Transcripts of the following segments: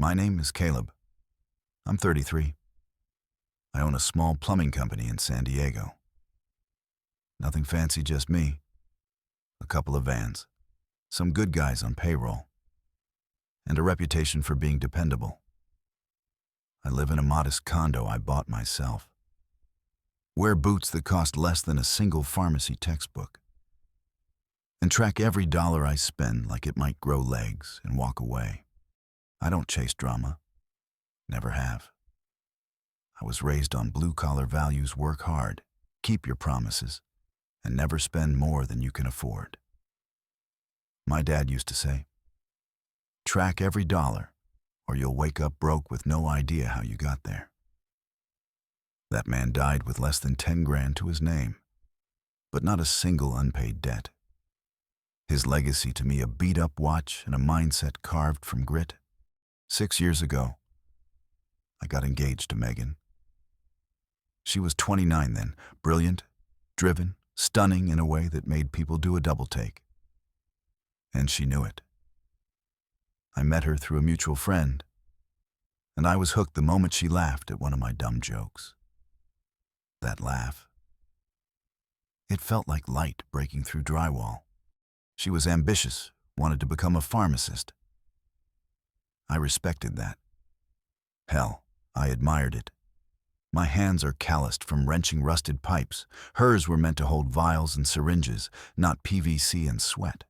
My name is Caleb. I'm 33. I own a small plumbing company in San Diego. Nothing fancy, just me. A couple of vans, some good guys on payroll, and a reputation for being dependable. I live in a modest condo I bought myself. Wear boots that cost less than a single pharmacy textbook. And track every dollar I spend like it might grow legs and walk away. I don't chase drama. Never have. I was raised on blue-collar values: work hard, keep your promises, and never spend more than you can afford. My dad used to say, track every dollar, or you'll wake up broke with no idea how you got there. That man died with less than 10 grand to his name, but not a single unpaid debt. His legacy to me, a beat-up watch and a mindset carved from grit. 6 years ago, I got engaged to Megan. She was 29 then, brilliant, driven, stunning in a way that made people do a double take. And she knew it. I met her through a mutual friend, and I was hooked the moment she laughed at one of my dumb jokes. That laugh. It felt like light breaking through drywall. She was ambitious, wanted to become a pharmacist. I respected that. Hell, I admired it. My hands are calloused from wrenching rusted pipes. Hers were meant to hold vials and syringes, not PVC and sweat.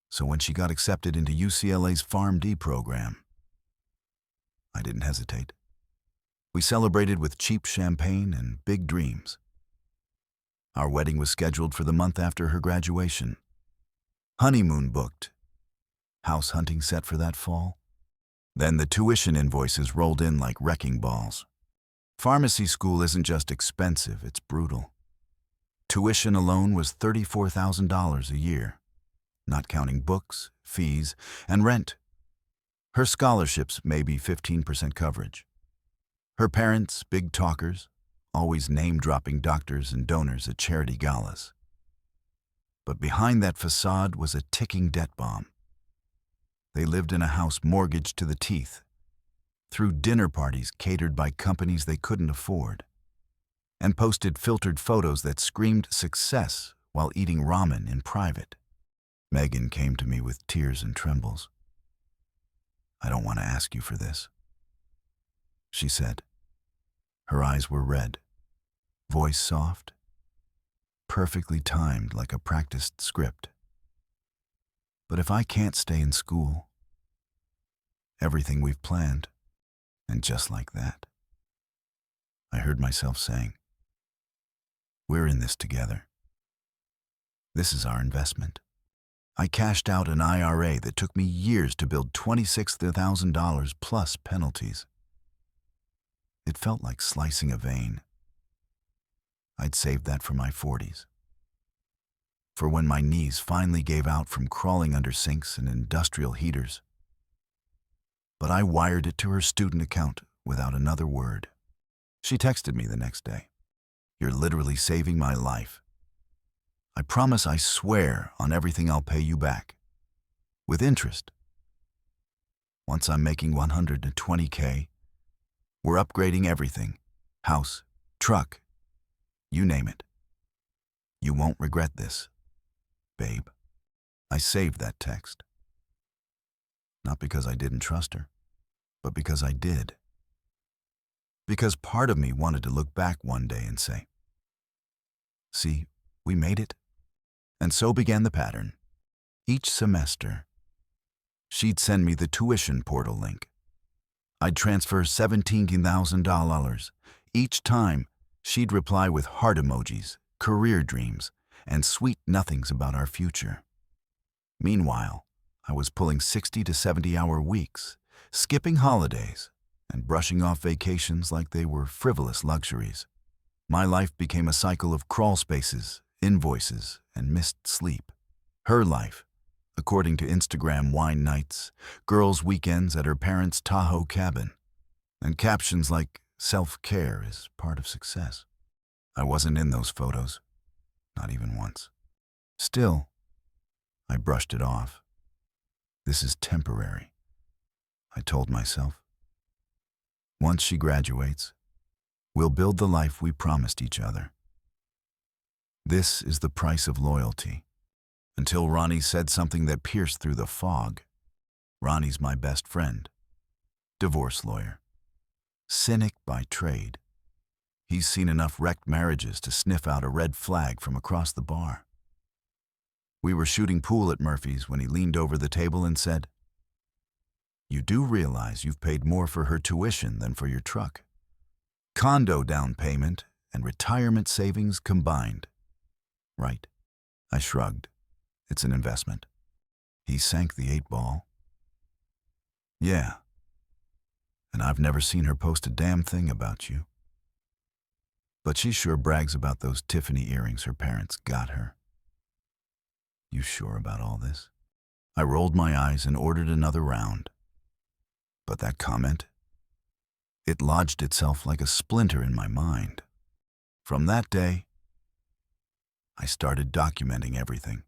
So when she got accepted into UCLA's PharmD program, I didn't hesitate. We celebrated with cheap champagne and big dreams. Our wedding was scheduled for the month after her graduation. Honeymoon booked. House hunting set for that fall. Then the tuition invoices rolled in like wrecking balls. Pharmacy school isn't just expensive, it's brutal. Tuition alone was $34,000 a year, not counting books, fees, and rent. Her scholarships, maybe 15% coverage. Her parents, big talkers, always name-dropping doctors and donors at charity galas. But behind that facade was a ticking debt bomb. They lived in a house mortgaged to the teeth, threw dinner parties catered by companies they couldn't afford, and posted filtered photos that screamed success while eating ramen in private. Megan came to me with tears and trembles. "I don't want to ask you for this," she said. Her eyes were red, voice soft, perfectly timed like a practiced script. "But if I can't stay in school, everything we've planned," and just like that, I heard myself saying, "We're in this together. This is our investment." I cashed out an IRA that took me years to build, $26,000 plus penalties. It felt like slicing a vein. I'd saved that for my 40s. For when my knees finally gave out from crawling under sinks and industrial heaters. But I wired it to her student account without another word. She texted me the next day. "You're literally saving my life. I promise, I swear on everything, I'll pay you back. With interest. Once I'm making $120K, we're upgrading everything. House, truck, you name it. You won't regret this, babe." I saved that text. Not because I didn't trust her, but because I did. Because part of me wanted to look back one day and say, "See, we made it." And so began the pattern. Each semester, she'd send me the tuition portal link. I'd transfer $17,000. Each time, she'd reply with heart emojis, career dreams, and sweet nothings about our future. Meanwhile, I was pulling 60 to 70-hour weeks, skipping holidays, and brushing off vacations like they were frivolous luxuries. My life became a cycle of crawl spaces, invoices, and missed sleep. Her life, according to Instagram wine nights, girls' weekends at her parents' Tahoe cabin, and captions like, "Self-care is part of success." I wasn't in those photos, not even once. Still, I brushed it off. This is temporary. I told myself. Once she graduates, we'll build the life we promised each other. This is the price of loyalty. Until Ronnie said something that pierced through the fog. Ronnie's my best friend. Divorce lawyer. Cynic by trade. He's seen enough wrecked marriages to sniff out a red flag from across the bar. We were shooting pool at Murphy's when he leaned over the table and said, "You do realize you've paid more for her tuition than for your truck. Condo down payment and retirement savings combined." Right. I shrugged. It's an investment. He sank the 8-ball. Yeah. And I've never seen her post a damn thing about you. But she sure brags about those Tiffany earrings her parents got her. You sure about all this? I rolled my eyes and ordered another round. But that comment, it lodged itself like a splinter in my mind. From that day, I started documenting everything.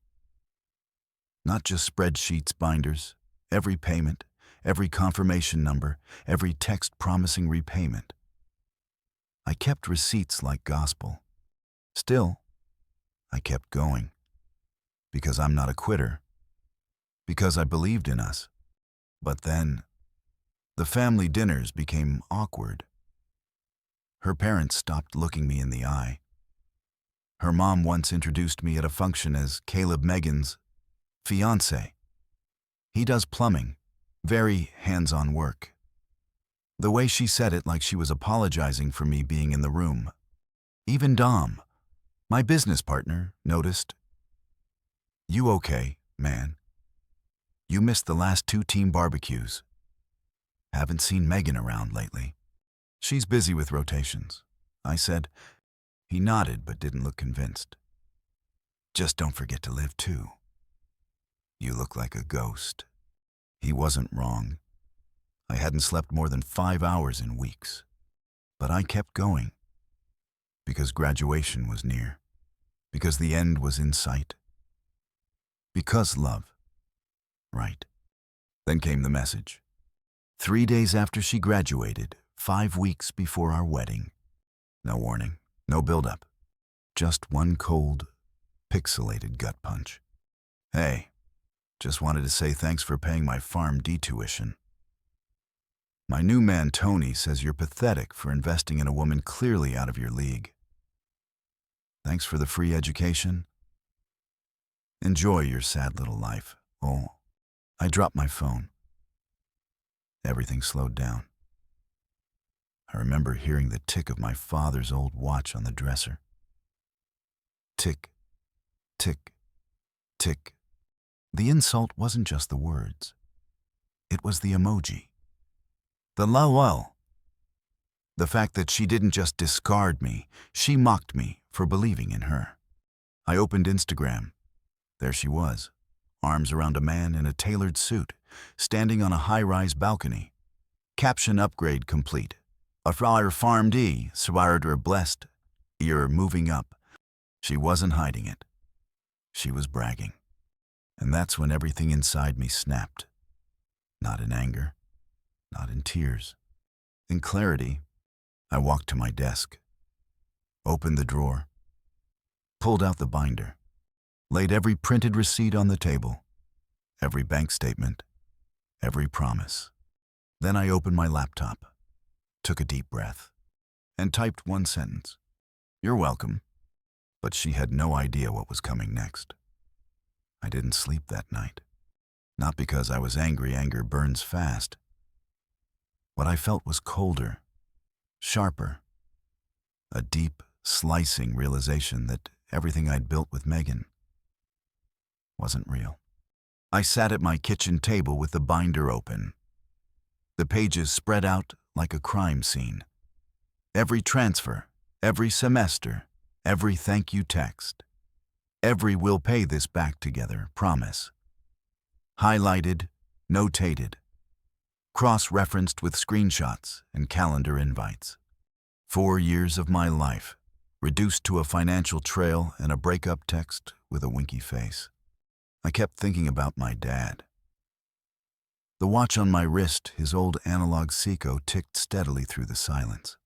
Not just spreadsheets, binders, every payment, every confirmation number, every text promising repayment. I kept receipts like gospel. Still, I kept going. Because I'm not a quitter. Because I believed in us. But then, the family dinners became awkward. Her parents stopped looking me in the eye. Her mom once introduced me at a function as Caleb Megan's fiancé. He does plumbing, very hands-on work. The way she said it like she was apologizing for me being in the room. Even Dom, my business partner, noticed. "You okay, man? You missed the last 2 team barbecues. Haven't seen Megan around lately." "She's busy with rotations," I said. He nodded but didn't look convinced. "Just don't forget to live too. You look like a ghost." He wasn't wrong. I hadn't slept more than 5 hours in weeks. But I kept going. Because graduation was near. Because the end was in sight. Because love. Right. Then came the message. 3 days after she graduated, 5 weeks before our wedding. No warning, no build-up. Just one cold, pixelated gut punch. "Hey, just wanted to say thanks for paying my PharmD tuition. My new man Tony says you're pathetic for investing in a woman clearly out of your league. Thanks for the free education. Enjoy your sad little life." Oh, I dropped my phone. Everything slowed down. I remember hearing the tick of my father's old watch on the dresser. Tick, tick, tick. The insult wasn't just the words. It was the emoji. The lol. The fact that she didn't just discard me, she mocked me for believing in her. I opened Instagram. There she was, arms around a man in a tailored suit, standing on a high-rise balcony. Caption upgrade complete. "A flyer PharmD, swear blessed. You're moving up." She wasn't hiding it. She was bragging. And that's when everything inside me snapped. Not in anger, not in tears. In clarity, I walked to my desk, opened the drawer, pulled out the binder, laid every printed receipt on the table, every bank statement, every promise. Then I opened my laptop, took a deep breath, and typed one sentence. "You're welcome." But she had no idea what was coming next. I didn't sleep that night. Not because I was angry. Anger burns fast. What I felt was colder, sharper. A deep, slicing realization that everything I'd built with Megan wasn't real. I sat at my kitchen table with the binder open. The pages spread out like a crime scene. Every transfer, every semester, every thank you text. Every "we'll pay this back together" promise. Highlighted, notated, cross-referenced with screenshots and calendar invites. 4 years of my life, reduced to a financial trail and a breakup text with a winky face. I kept thinking about my dad. The watch on my wrist, his old analog Seiko, ticked steadily through the silence.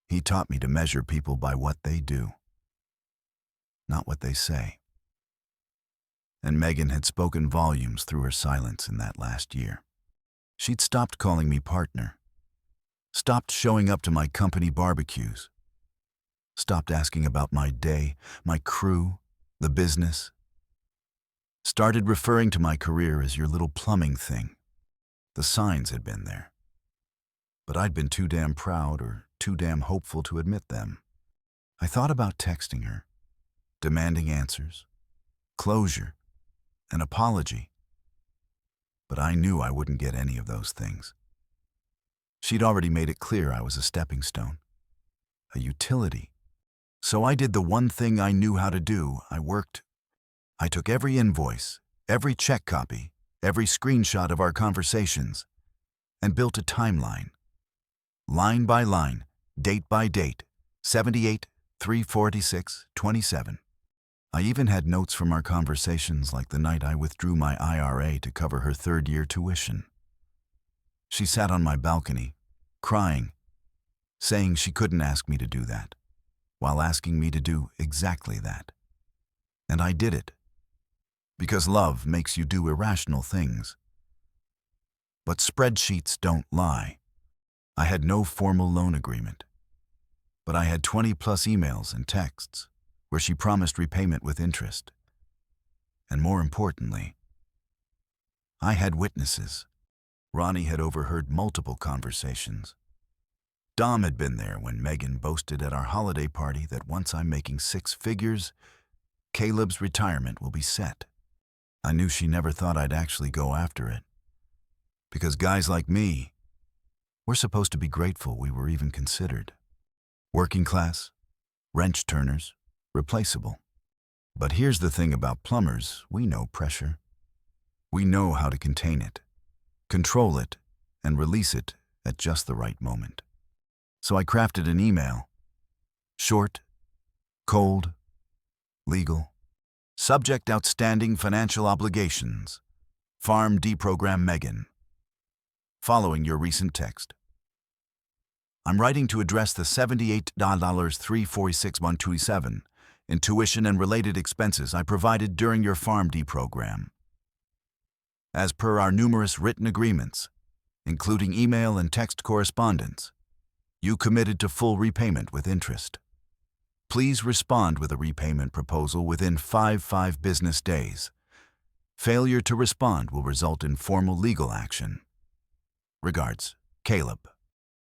He taught me to measure people by what they do, not what they say. And Megan had spoken volumes through her silence in that last year. She'd stopped calling me partner, stopped showing up to my company barbecues, stopped asking about my day, my crew, the business, started referring to my career as your little plumbing thing. The signs had been there, but I'd been too damn proud or too damn hopeful to admit them. I thought about texting her, demanding answers, closure, an apology, but I knew I wouldn't get any of those things. She'd already made it clear I was a stepping stone, a utility. So I did the one thing I knew how to do. I took every invoice, every check copy, every screenshot of our conversations, and built a timeline. Line by line, date by date, 78, 346, 27. I even had notes from our conversations, like the night I withdrew my IRA to cover her third-year tuition. She sat on my balcony, crying, saying she couldn't ask me to do that, while asking me to do exactly that. And I did it, because love makes you do irrational things. But spreadsheets don't lie. I had no formal loan agreement, but I had 20-plus emails and texts where she promised repayment with interest. And more importantly, I had witnesses. Ronnie had overheard multiple conversations. Dom had been there when Megan boasted at our holiday party that once I'm making 6 figures, Caleb's retirement will be set. I knew she never thought I'd actually go after it, because guys like me, we're supposed to be grateful we were even considered. Working class, wrench turners, replaceable. But here's the thing about plumbers: we know pressure. We know how to contain it, control it, and release it at just the right moment. So I crafted an email. Short, cold, legal. Subject: outstanding financial obligations. Farm deprogram Megan. Following your recent text, I'm writing to address the $78,346,127 in tuition and related expenses I provided during your farm deprogram. As per our numerous written agreements, including email and text correspondence, you committed to full repayment with interest. Please respond with a repayment proposal within 5 business days. Failure to respond will result in formal legal action. Regards, Caleb.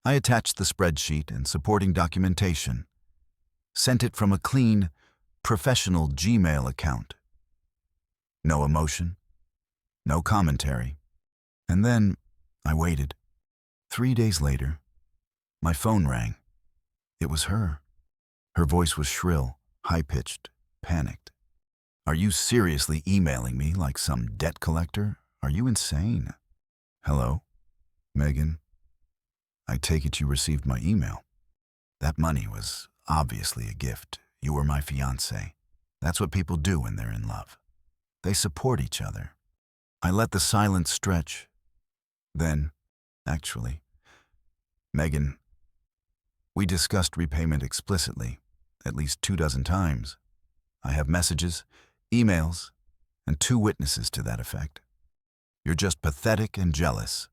I attached the spreadsheet and supporting documentation, sent it from a clean, professional Gmail account. No emotion, no commentary. And then I waited. 3 days later, my phone rang. It was her. Her voice was shrill, high-pitched, panicked. Are you seriously emailing me like some debt collector? Are you insane? Hello, Megan. I take it you received my email. That money was obviously a gift. You were my fiancé. That's what people do when they're in love. They support each other. I let the silence stretch. Then, actually, Megan, we discussed repayment explicitly, at least 24 times. I have messages, emails, and 2 witnesses to that effect. You're just pathetic and jealous.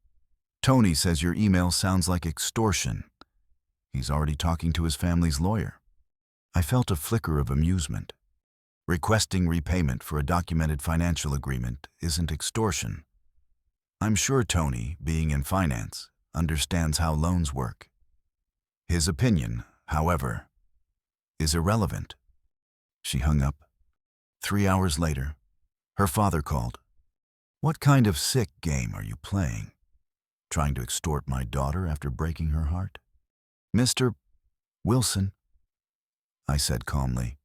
Tony says your email sounds like extortion. He's already talking to his family's lawyer. I felt a flicker of amusement. Requesting repayment for a documented financial agreement isn't extortion. I'm sure Tony, being in finance, understands how loans work. His opinion, however, is irrelevant. She hung up. 3 hours later, her father called. What kind of sick game are you playing? Trying to extort my daughter after breaking her heart? Mr. Wilson, I said calmly.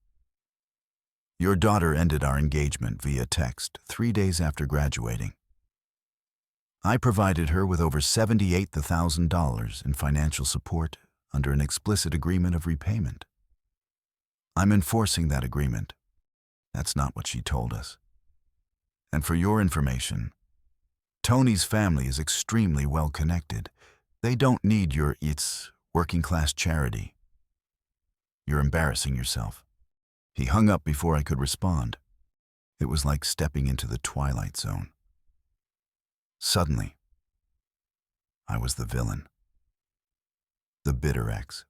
Your daughter ended our engagement via text 3 days after graduating. I provided her with over $78,000 in financial support under an explicit agreement of repayment. I'm enforcing that agreement. That's not what she told us. And for your information, Tony's family is extremely well connected. They don't need your working-class charity. You're embarrassing yourself. He hung up before I could respond. It was like stepping into the twilight zone. Suddenly, I was the villain. The bitter ex.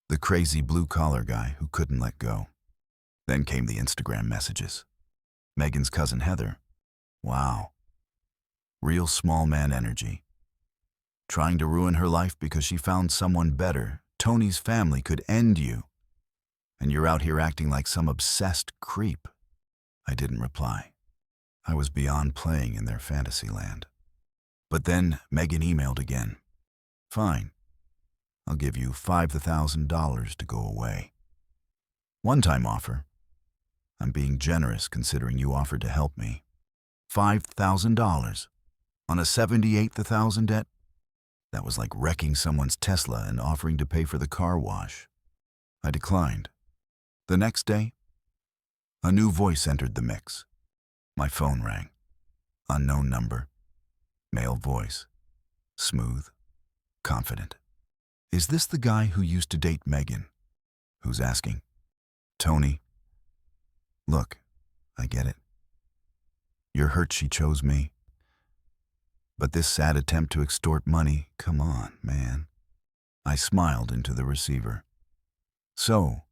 The crazy blue-collar guy who couldn't let go. Then came the Instagram messages. Megan's cousin Heather. Wow. Real small man energy. Trying to ruin her life because she found someone better. Tony's family could end you. And you're out here acting like some obsessed creep. I didn't reply. I was beyond playing in their fantasy land. But then Megan emailed again. Fine. I'll give you $5,000 to go away. One-time offer. I'm being generous considering you offered to help me. $5,000 on a $78,000 debt? That was like wrecking someone's Tesla and offering to pay for the car wash. I declined. The next day, a new voice entered the mix. My phone rang. Unknown number. Male voice. Smooth. Confident. Is this the guy who used to date Megan? Who's asking? Tony. Look, I get it. You're hurt she chose me. But this sad attempt to extort money, come on, man. I smiled into the receiver. So,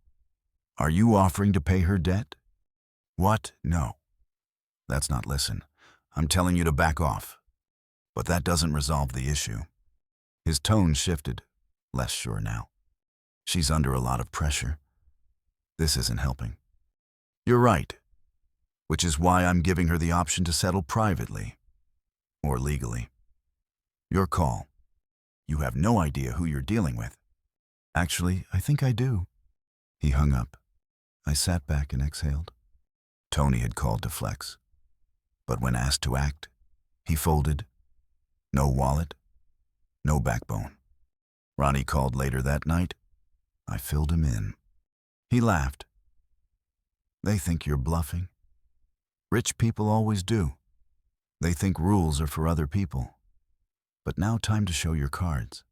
are you offering to pay her debt? What? No. That's not listen. I'm telling you to back off. But that doesn't resolve the issue. His tone shifted, less sure now. She's under a lot of pressure. This isn't helping. You're right, which is why I'm giving her the option to settle privately or legally. Your call. You have no idea who you're dealing with. Actually, I think I do. He hung up. I sat back and exhaled. Tony had called to flex. But when asked to act, he folded. No wallet, no backbone. Ronnie called later that night. I filled him in. He laughed. They think you're bluffing. Rich people always do. They think rules are for other people. But now time to show your cards.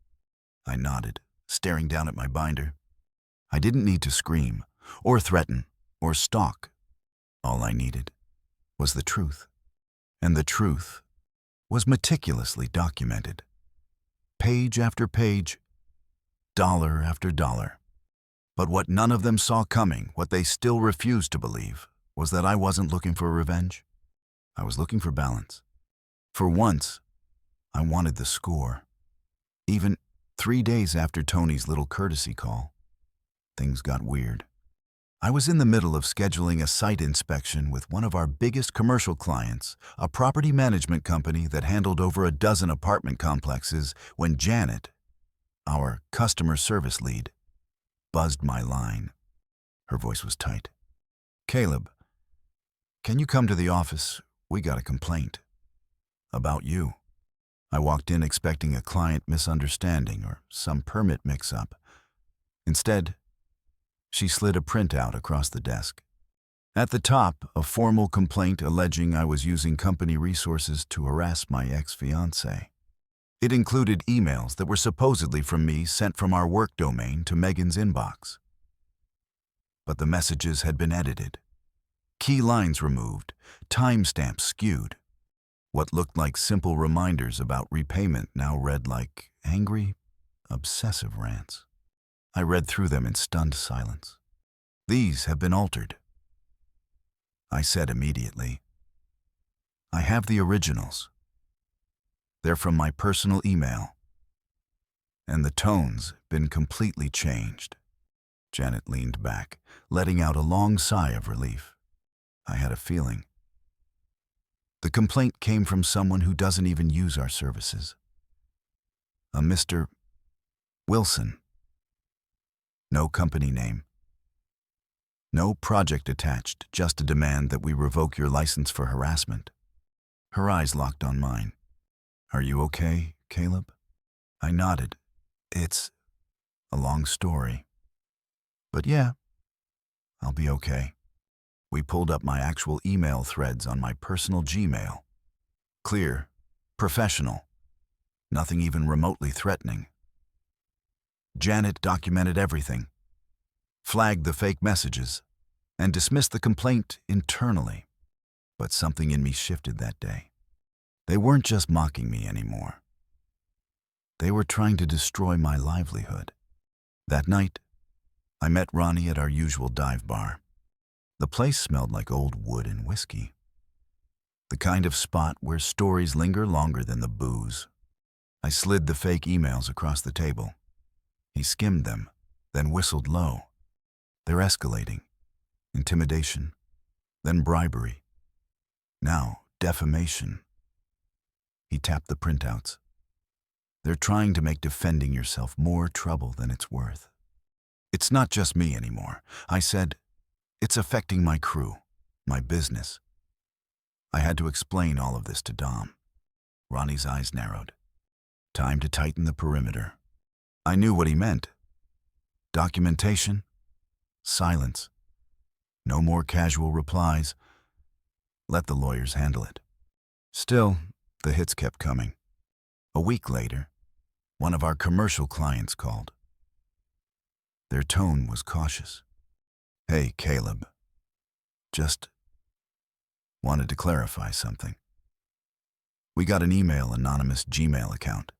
I nodded, staring down at my binder. I didn't need to scream, or threaten, or stalk. All I needed was the truth. And the truth was meticulously documented. Page after page, dollar after dollar. But what none of them saw coming, what they still refused to believe, was that I wasn't looking for revenge. I was looking for balance. For once, I wanted the score. Even 3 days after Tony's little courtesy call, things got weird. I was in the middle of scheduling a site inspection with one of our biggest commercial clients, a property management company that handled over a dozen apartment complexes, when Janet, our customer service lead, buzzed my line. Her voice was tight. Caleb, can you come to the office? We got a complaint. About you. I walked in expecting a client misunderstanding or some permit mix-up. Instead, she slid a printout across the desk. At the top, a formal complaint alleging I was using company resources to harass my ex-fiancé. It included emails that were supposedly from me sent from our work domain to Megan's inbox. But the messages had been edited. Key lines removed, timestamps skewed. What looked like simple reminders about repayment now read like angry, obsessive rants. I read through them in stunned silence. These have been altered. I said immediately. I have the originals. They're from my personal email. And the tone's been completely changed. Janet leaned back, letting out a long sigh of relief. I had a feeling. The complaint came from someone who doesn't even use our services. A Mr. Wilson. No company name. No project attached, just a demand that we revoke your license for harassment. Her eyes locked on mine. Are you okay, Caleb? I nodded. It's a long story. But yeah, I'll be okay. We pulled up my actual email threads on my personal Gmail. clear, professional, nothing even remotely threatening. Janet documented everything, flagged the fake messages, and dismissed the complaint internally. But something in me shifted that day. They weren't just mocking me anymore. They were trying to destroy my livelihood. That night, I met Ronnie at our usual dive bar. The place smelled like old wood and whiskey. The kind of spot where stories linger longer than the booze. I slid the fake emails across the table. He skimmed them, then whistled low. They're escalating. Intimidation, then bribery. Now, defamation. He tapped the printouts. They're trying to make defending yourself more trouble than it's worth. It's not just me anymore, I said. It's affecting my crew, my business. I had to explain all of this to Dom. Ronnie's eyes narrowed. Time to tighten the perimeter. I knew what he meant. Documentation, silence. No more casual replies. Let the lawyers handle it. Still, the hits kept coming. A week later, one of our commercial clients called. Their tone was cautious. Hey, Caleb. Just wanted to clarify something. We got an email anonymous Gmail account.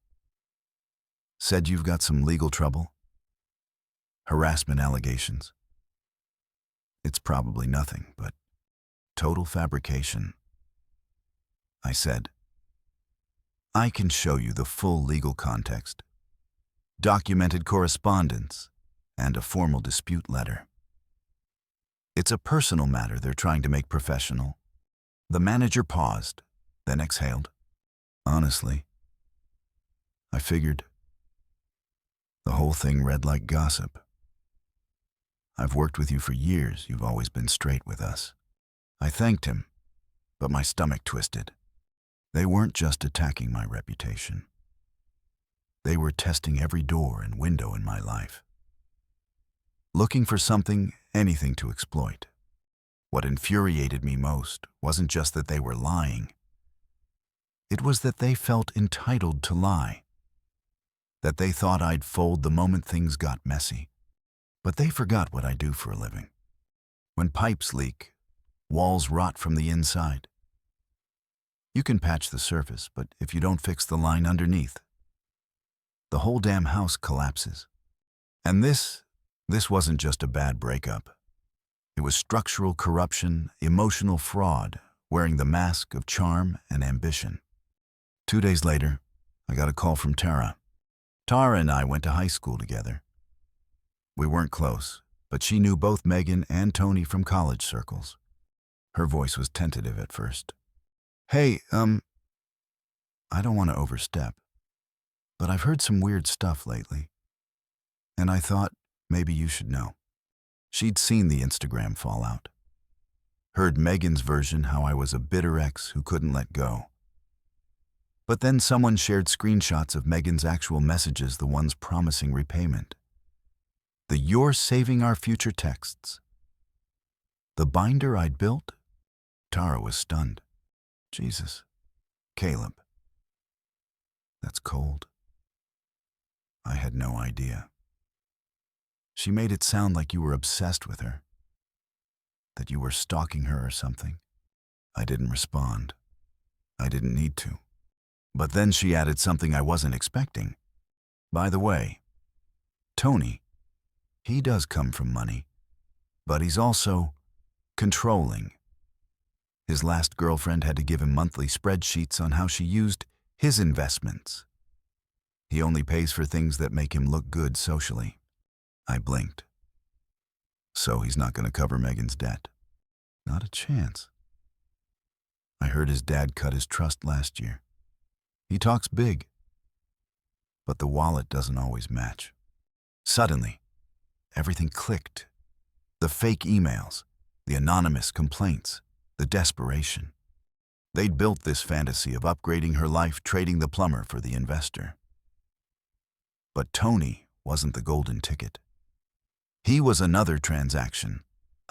Said you've got some legal trouble? Harassment allegations. It's probably nothing, but total fabrication. I said, I can show you the full legal context, documented correspondence, and a formal dispute letter. It's a personal matter they're trying to make professional. The manager paused, then exhaled. Honestly, I figured the whole thing read like gossip. I've worked with you for years. You've always been straight with us. I thanked him, but my stomach twisted. They weren't just attacking my reputation. They were testing every door and window in my life. Looking for something, anything to exploit. What infuriated me most wasn't just that they were lying. It was that they felt entitled to lie. That they thought I'd fold the moment things got messy. But they forgot what I do for a living. When pipes leak, walls rot from the inside. You can patch the surface, but if you don't fix the line underneath, the whole damn house collapses. And this wasn't just a bad breakup. It was structural corruption, emotional fraud, wearing the mask of charm and ambition. 2 days later, I got a call from Tara. Tara and I went to high school together. We weren't close, but she knew both Megan and Tony from college circles. Her voice was tentative at first. Hey, I don't want to overstep, but I've heard some weird stuff lately. And I thought maybe you should know. She'd seen the Instagram fallout. Heard Megan's version how I was a bitter ex who couldn't let go. But then someone shared screenshots of Megan's actual messages, the ones promising repayment. The "You're saving our future" texts. The binder I'd built? Tara was stunned. Jesus, Caleb. That's cold. I had no idea. She made it sound like you were obsessed with her, that you were stalking her or something. I didn't respond. I didn't need to. But then she added something I wasn't expecting. By the way, Tony, he does come from money, but he's also controlling. His last girlfriend had to give him monthly spreadsheets on how she used his investments. He only pays for things that make him look good socially. I blinked. So he's not going to cover Megan's debt. Not a chance. I heard his dad cut his trust last year. He talks big, but the wallet doesn't always match. Suddenly, everything clicked. The fake emails, the anonymous complaints, the desperation. They'd built this fantasy of upgrading her life, trading the plumber for the investor. But Tony wasn't the golden ticket. He was another transaction,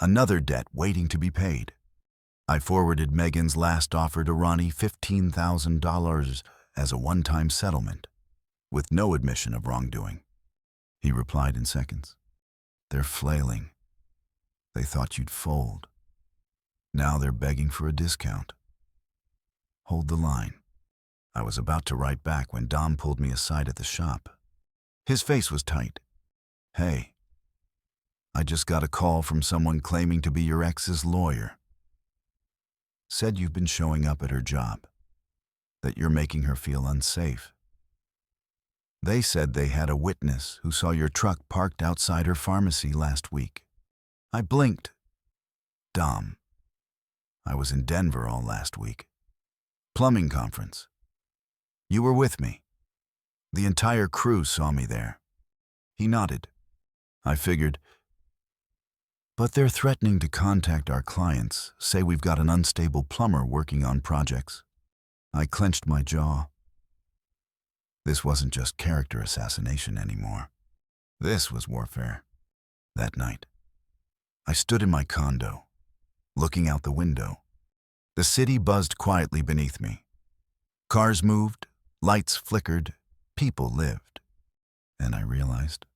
another debt waiting to be paid. I forwarded Megan's last offer to Ronnie, $15,000 as a one-time settlement, with no admission of wrongdoing. He replied in seconds. They're flailing. They thought you'd fold. Now they're begging for a discount. Hold the line. I was about to write back when Dom pulled me aside at the shop. His face was tight. Hey, I just got a call from someone claiming to be your ex's lawyer. Said you've been showing up at her job, that you're making her feel unsafe. They said they had a witness who saw your truck parked outside her pharmacy last week. I blinked. Dom, I was in Denver all last week. Plumbing conference. You were with me. The entire crew saw me there. He nodded. I figured, but they're threatening to contact our clients, say we've got an unstable plumber working on projects. I clenched my jaw. This wasn't just character assassination anymore. This was warfare. That night, I stood in my condo, looking out the window. The city buzzed quietly beneath me. Cars moved, lights flickered, people lived. And I realized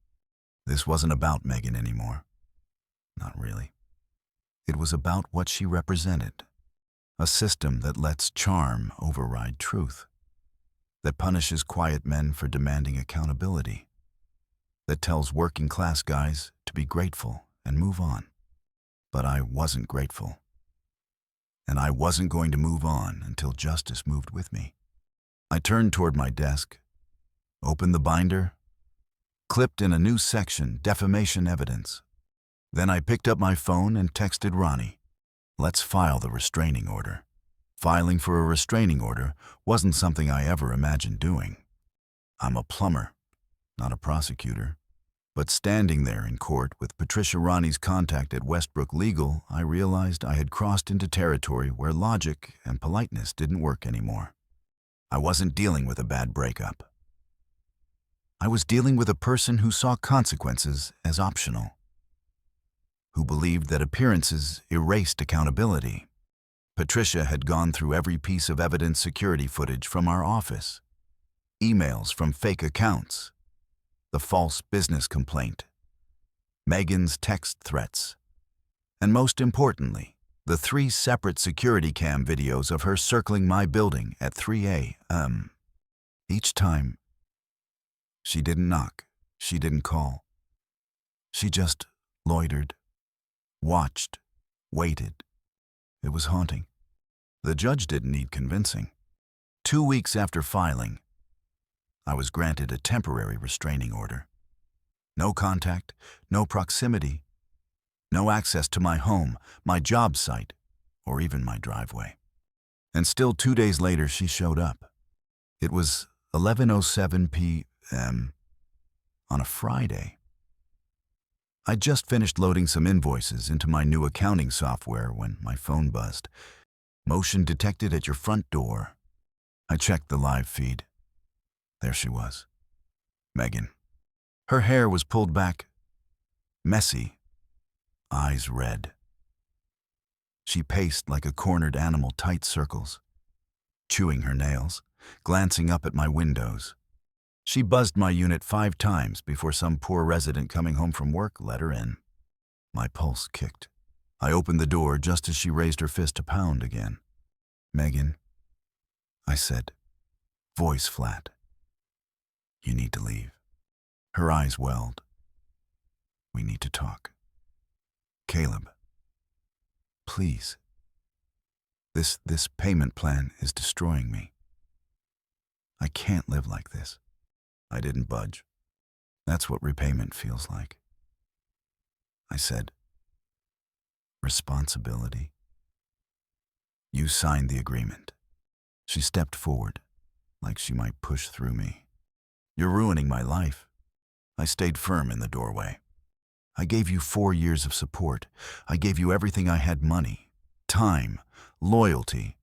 this wasn't about Megan anymore. Not really. It was about what she represented. A system that lets charm override truth. That punishes quiet men for demanding accountability. That tells working class guys to be grateful and move on. But I wasn't grateful. And I wasn't going to move on until justice moved with me. I turned toward my desk, opened the binder, clipped in a new section, defamation evidence. Then I picked up my phone and texted Ronnie. Let's file the restraining order. Filing for a restraining order wasn't something I ever imagined doing. I'm a plumber, not a prosecutor. But standing there in court with Patricia Ronnie's contact at Westbrook Legal, I realized I had crossed into territory where logic and politeness didn't work anymore. I wasn't dealing with a bad breakup. I was dealing with a person who saw consequences as optional, who believed that appearances erased accountability. Patricia had gone through every piece of evidence security footage from our office, emails from fake accounts, the false business complaint, Megan's text threats, and most importantly, the 3 separate security cam videos of her circling my building at 3 a.m. Each time, she didn't knock, she didn't call. She just loitered, watched, waited. It was haunting. The judge didn't need convincing. 2 weeks after filing, I was granted a temporary restraining order. No contact, no proximity, no access to my home, my job site, or even my driveway. And still 2 days later, she showed up. It was 11:07 p.m. on a Friday. I just finished loading some invoices into my new accounting software when my phone buzzed. Motion detected at your front door. I checked the live feed. There she was, Megan. Her hair was pulled back, messy, eyes red. She paced like a cornered animal, tight circles, chewing her nails, glancing up at my windows. She buzzed my unit 5 times before some poor resident coming home from work let her in. My pulse kicked. I opened the door just as she raised her fist to pound again. Megan, I said, voice flat. You need to leave. Her eyes welled. We need to talk. Caleb, please. This payment plan is destroying me. I can't live like this. I didn't budge. That's what repayment feels like. I said, responsibility. You signed the agreement. She stepped forward, like she might push through me. You're ruining my life. I stayed firm in the doorway. I gave you 4 years of support. I gave you everything I had: money, time, loyalty.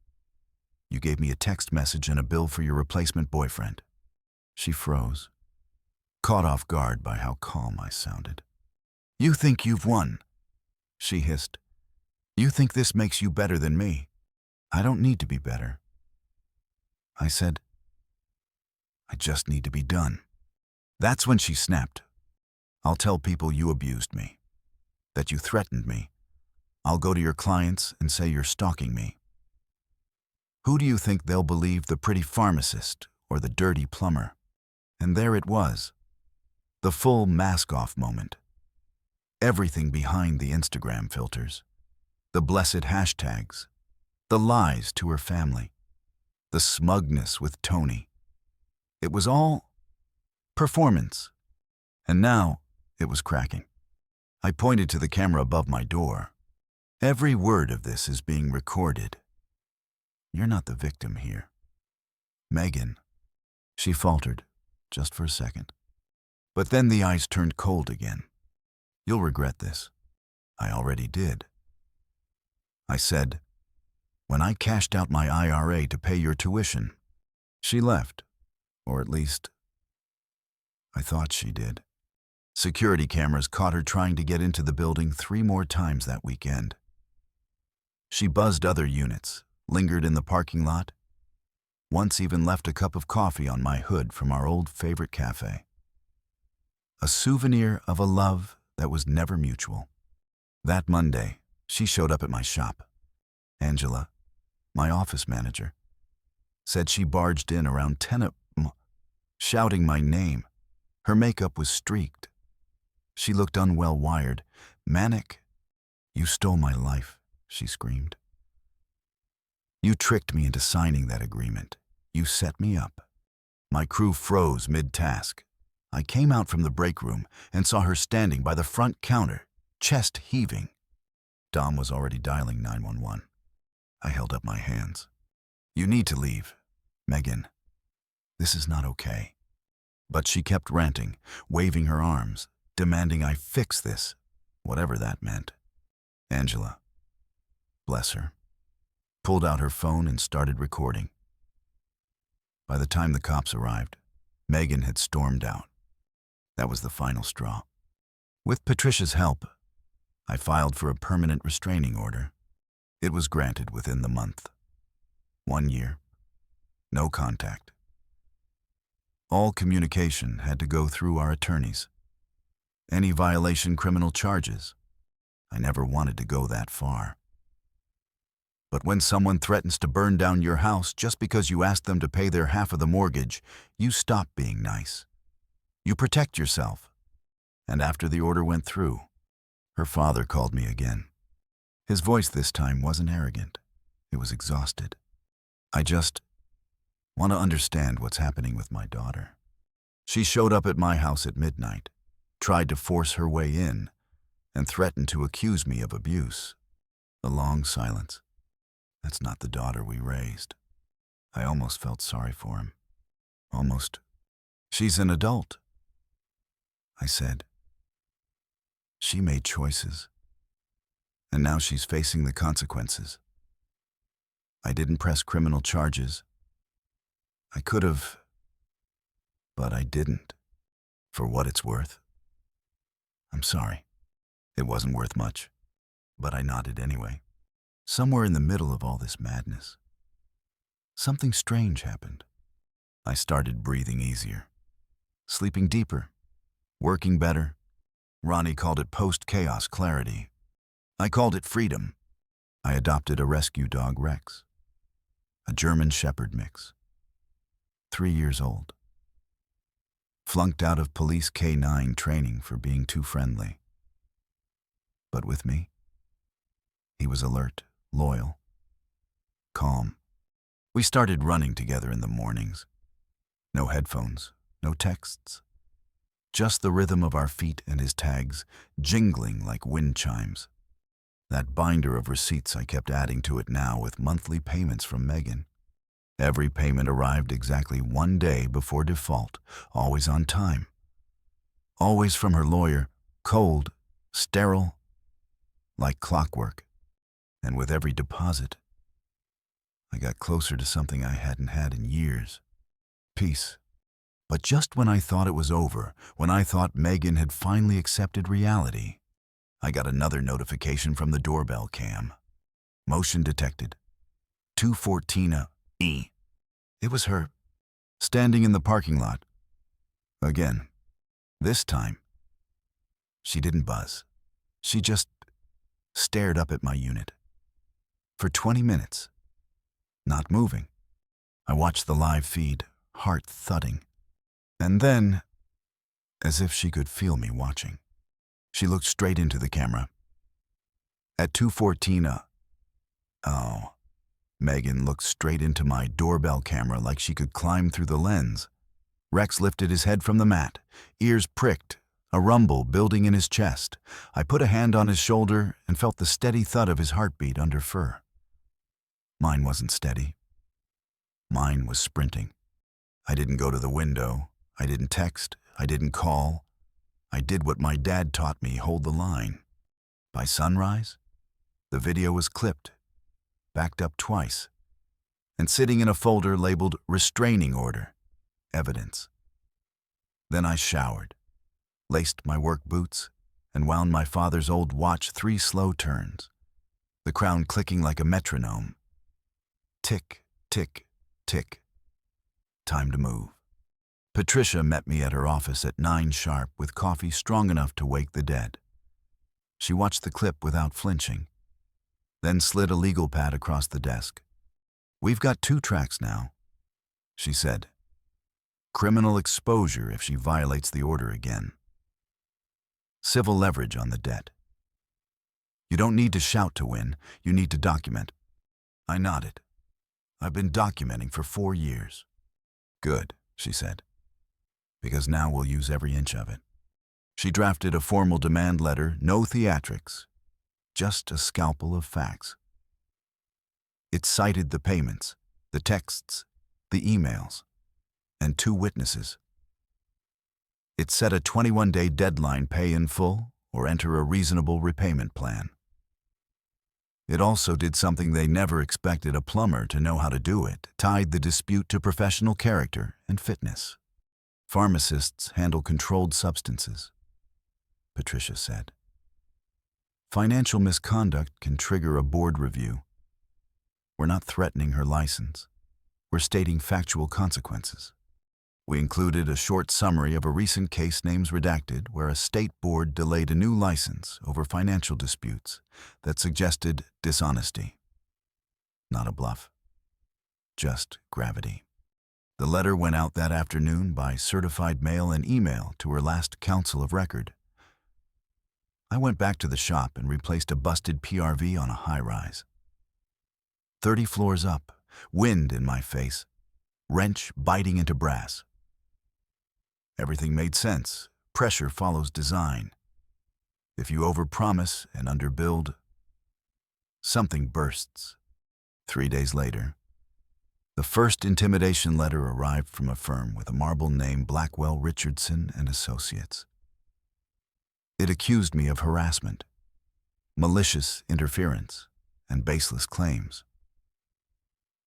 You gave me a text message and a bill for your replacement boyfriend. She froze, caught off guard by how calm I sounded. You think you've won? She hissed. You think this makes you better than me? I don't need to be better. I said, I just need to be done. That's when she snapped. I'll tell people you abused me, that you threatened me. I'll go to your clients and say you're stalking me. Who do you think they'll believe, the pretty pharmacist or the dirty plumber? And there it was, the full mask-off moment. Everything behind the Instagram filters, the blessed hashtags, the lies to her family, the smugness with Tony. It was all performance. And now it was cracking. I pointed to the camera above my door. Every word of this is being recorded. You're not the victim here. Megan, she faltered, just for a second. But then the eyes turned cold again. You'll regret this. I already did. I said, when I cashed out my IRA to pay your tuition. She left, or at least, I thought she did. Security cameras caught her trying to get into the building 3 more times that weekend. She buzzed other units, lingered in the parking lot, once even left a cup of coffee on my hood from our old favorite cafe. A souvenir of a love that was never mutual. That Monday, she showed up at my shop. Angela, my office manager, said she barged in around 10 a.m., shouting my name. Her makeup was streaked. She looked unwell wired. Manic. You stole my life, she screamed. You tricked me into signing that agreement. You set me up. My crew froze mid-task. I came out from the break room and saw her standing by the front counter, chest heaving. Dom was already dialing 911. I held up my hands. You need to leave, Megan. This is not okay. But she kept ranting, waving her arms, demanding I fix this, whatever that meant. Angela, bless her, pulled out her phone and started recording. By the time the cops arrived, Megan had stormed out. That was the final straw. With Patricia's help, I filed for a permanent restraining order. It was granted within the month. 1 year. No contact. All communication had to go through our attorneys. Any violation, criminal charges. I never wanted to go that far. But when someone threatens to burn down your house just because you asked them to pay their half of the mortgage, you stop being nice. You protect yourself. And after the order went through, her father called me again. His voice this time wasn't arrogant. It was exhausted. I just want to understand what's happening with my daughter. She showed up at my house at midnight, tried to force her way in, and threatened to accuse me of abuse. A long silence. That's not the daughter we raised. I almost felt sorry for him. Almost. She's an adult, I said. She made choices, and now she's facing the consequences. I didn't press criminal charges. I could have, but I didn't, for what it's worth. I'm sorry. It wasn't worth much, but I nodded anyway. Somewhere in the middle of all this madness, something strange happened. I started breathing easier, sleeping deeper, working better. Ronnie called it post-chaos clarity. I called it freedom. I adopted a rescue dog, Rex, a German Shepherd mix, 3 years old. Flunked out of police K9 training for being too friendly. But with me, he was alert, loyal, calm. We started running together in the mornings. No headphones, no texts. Just the rhythm of our feet and his tags, jingling like wind chimes. That binder of receipts I kept adding to it now with monthly payments from Megan. Every payment arrived exactly 1 day before default, always on time. Always from her lawyer, cold, sterile, like clockwork. And with every deposit, I got closer to something I hadn't had in years. Peace. But just when I thought it was over, when I thought Megan had finally accepted reality, I got another notification from the doorbell cam. Motion detected. 214 E. It was her, standing in the parking lot. Again. This time, she didn't buzz. She just stared up at my unit. For 20 minutes, not moving. I watched the live feed, heart thudding. And then, as if she could feel me watching, she looked straight into the camera. At 2:14, Megan looked straight into my doorbell camera like she could climb through the lens. Rex lifted his head from the mat, ears pricked, a rumble building in his chest. I put a hand on his shoulder and felt the steady thud of his heartbeat under fur. Mine wasn't steady. Mine was sprinting. I didn't go to the window. I didn't text. I didn't call. I did what my dad taught me, hold the line. By sunrise, the video was clipped, backed up twice, and sitting in a folder labeled restraining order, evidence. Then I showered, laced my work boots, and wound my father's old watch 3 slow turns, the crown clicking like a metronome. Tick, tick, tick. Time to move. Patricia met me at her office at 9 sharp with coffee strong enough to wake the dead. She watched the clip without flinching, then slid a legal pad across the desk. "We've got 2 tracks now," she said. "Criminal exposure if she violates the order again. Civil leverage on the debt. You don't need to shout to win, you need to document." I nodded. "I've been documenting for 4 years. "Good," she said, "because now we'll use every inch of it." She drafted a formal demand letter, no theatrics, just a scalpel of facts. It cited the payments, the texts, the emails, and 2 witnesses. It set a 21-day deadline, pay in full or enter a reasonable repayment plan. It also did something they never expected a plumber to know how to do it, tied the dispute to professional character and fitness. "Pharmacists handle controlled substances," Patricia said. "Financial misconduct can trigger a board review. We're not threatening her license. We're stating factual consequences." We included a short summary of a recent case, names redacted, where a state board delayed a new license over financial disputes that suggested dishonesty. Not a bluff, just gravity. The letter went out that afternoon by certified mail and email to her last counsel of record. I went back to the shop and replaced a busted PRV on a high-rise. 30 floors up, wind in my face, wrench biting into brass. Everything made sense. Pressure follows design. If you overpromise and underbuild, something bursts. 3 days later, the first intimidation letter arrived from a firm with a marble name, Blackwell, Richardson and Associates. It accused me of harassment, malicious interference, and baseless claims.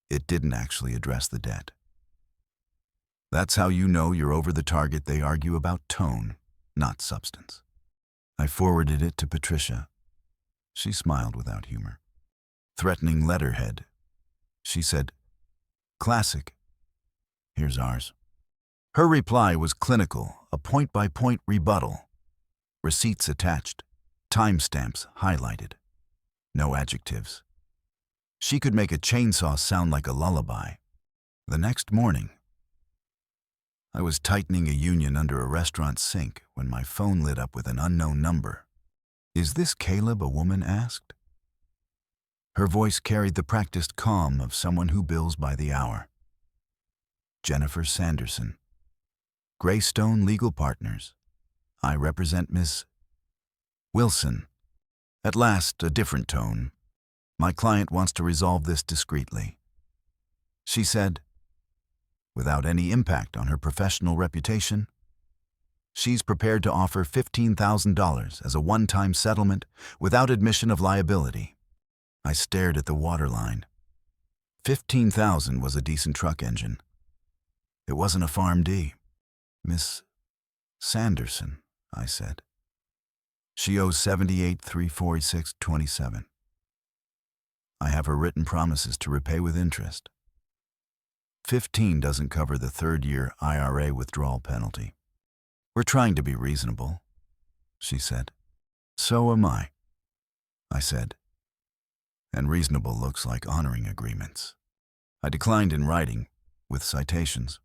It didn't actually address the debt. "That's how you know you're over the target," they argue about tone, not substance. I forwarded it to Patricia. She smiled without humor. "Threatening letterhead." She said, "Classic. Here's ours." Her reply was clinical, a point-by-point rebuttal. Receipts attached, timestamps highlighted. No adjectives. She could make a chainsaw sound like a lullaby. The next morning, I was tightening a union under a restaurant sink when my phone lit up with an unknown number. "Is this Caleb?" a woman asked. Her voice carried the practiced calm of someone who bills by the hour. "Jennifer Sanderson. Greystone Legal Partners. I represent Miss Wilson." At last, a different tone. "My client wants to resolve this discreetly," she said. Without any impact on her professional reputation, she's prepared to offer $15,000 as a one-time settlement without admission of liability. I stared at the waterline. 15,000 was a decent truck engine. It wasn't a Farm D. "Miss Sanderson," I said. "She owes $78,346.27. I have her written promises to repay with interest. 15 doesn't cover the third-year IRA withdrawal penalty. We're trying to be reasonable, she said. So am I said. And reasonable looks like honoring agreements. I declined in writing, with citations.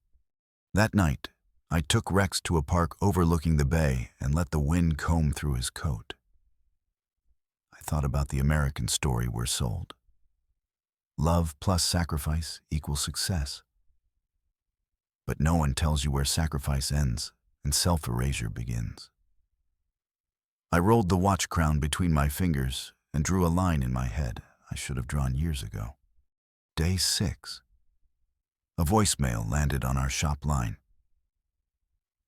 That night, I took Rex to a park overlooking the bay and let the wind comb through his coat. I thought about the American story we're sold. Love plus sacrifice equals success. But no one tells you where sacrifice ends and self-erasure begins. I rolled the watch crown between my fingers and drew a line in my head I should have drawn years ago. Day 6. A voicemail landed on our shop line.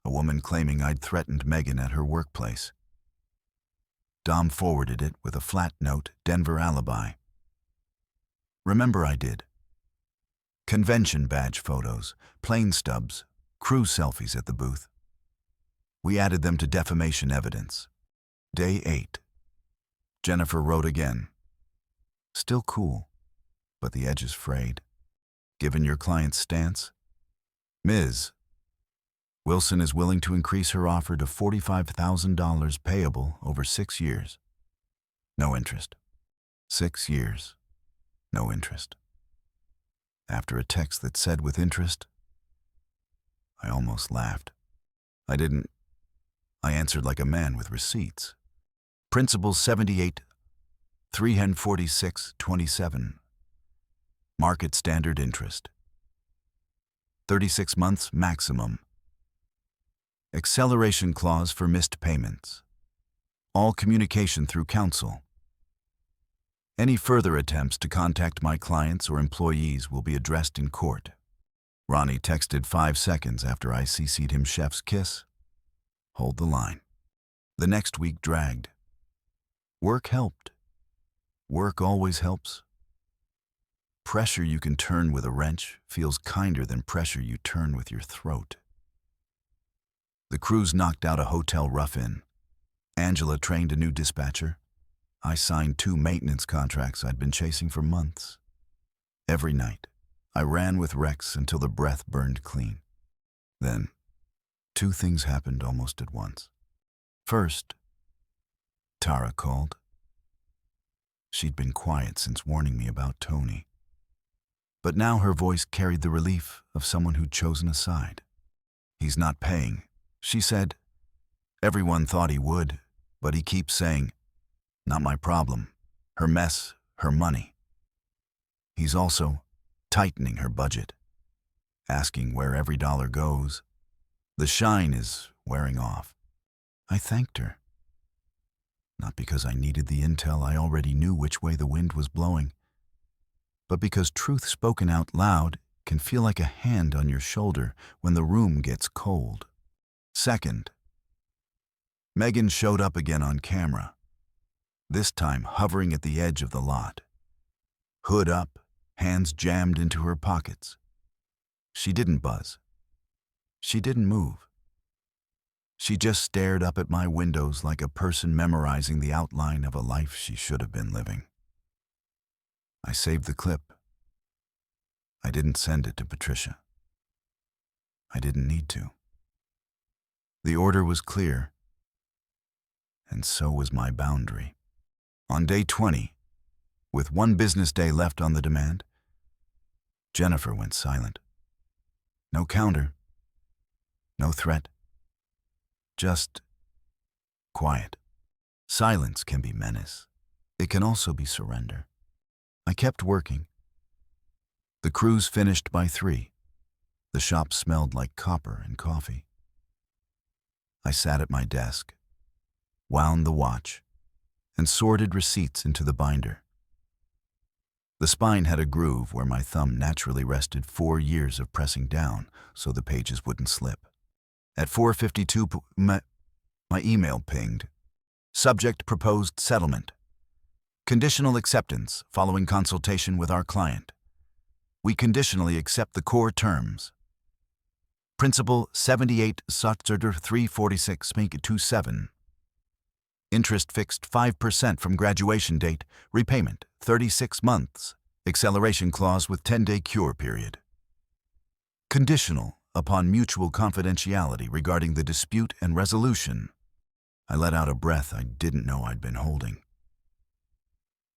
A woman claiming I'd threatened Megan at her workplace. Dom forwarded it with a flat note, Denver alibi. Remember I did. Convention badge photos, plane stubs, crew selfies at the booth. We added them to defamation evidence. Day 8. Jennifer wrote again. Still cool, but the edges frayed. Given your client's stance, Ms. Wilson is willing to increase her offer to $45,000 payable over 6 years. No interest. 6 years. No interest. After a text that said with interest, I almost laughed. I answered like a man with receipts. Principal 78, 346.27. Market standard interest. 36 months maximum. Acceleration clause for missed payments. All communication through counsel. Any further attempts to contact my clients or employees will be addressed in court. Ronnie texted 5 seconds after I CC'd him chef's kiss. Hold the line. The next week dragged. Work helped. Work always helps. Pressure you can turn with a wrench feels kinder than pressure you turn with your throat. The crews knocked out a hotel rough-in. Angela trained a new dispatcher. I signed 2 maintenance contracts I'd been chasing for months. Every night, I ran with Rex until the breath burned clean. Then, 2 things happened almost at once. First, Tara called. She'd been quiet since warning me about Tony. But now her voice carried the relief of someone who'd chosen a side. He's not paying, she said. Everyone thought he would, but he keeps saying, not my problem, her mess, her money. He's also tightening her budget, asking where every dollar goes. The shine is wearing off. I thanked her. Not because I needed the intel, I already knew which way the wind was blowing, but because truth spoken out loud can feel like a hand on your shoulder when the room gets cold. Second, Megan showed up again on camera, this time hovering at the edge of the lot. Hood up, hands jammed into her pockets. She didn't buzz. She didn't move. She just stared up at my windows like a person memorizing the outline of a life she should have been living. I saved the clip. I didn't send it to Patricia. I didn't need to. The order was clear, and so was my boundary. On day 20, with 1 business day left on the demand, Jennifer went silent. No counter, no threat, just quiet. Silence can be menace. It can also be surrender. I kept working. The crews finished by 3. The shop smelled like copper and coffee. I sat at my desk, wound the watch, and sorted receipts into the binder. The spine had a groove where my thumb naturally rested 4 years of pressing down so the pages wouldn't slip. At 4:52, my email pinged. Subject proposed settlement. Conditional acceptance following consultation with our client. We conditionally accept the core terms. Principal 78 Sotzerder 346 27. Interest fixed 5% from graduation date. Repayment 36 months. Acceleration clause with 10-day cure period. Conditional upon mutual confidentiality regarding the dispute and resolution. I let out a breath I didn't know I'd been holding.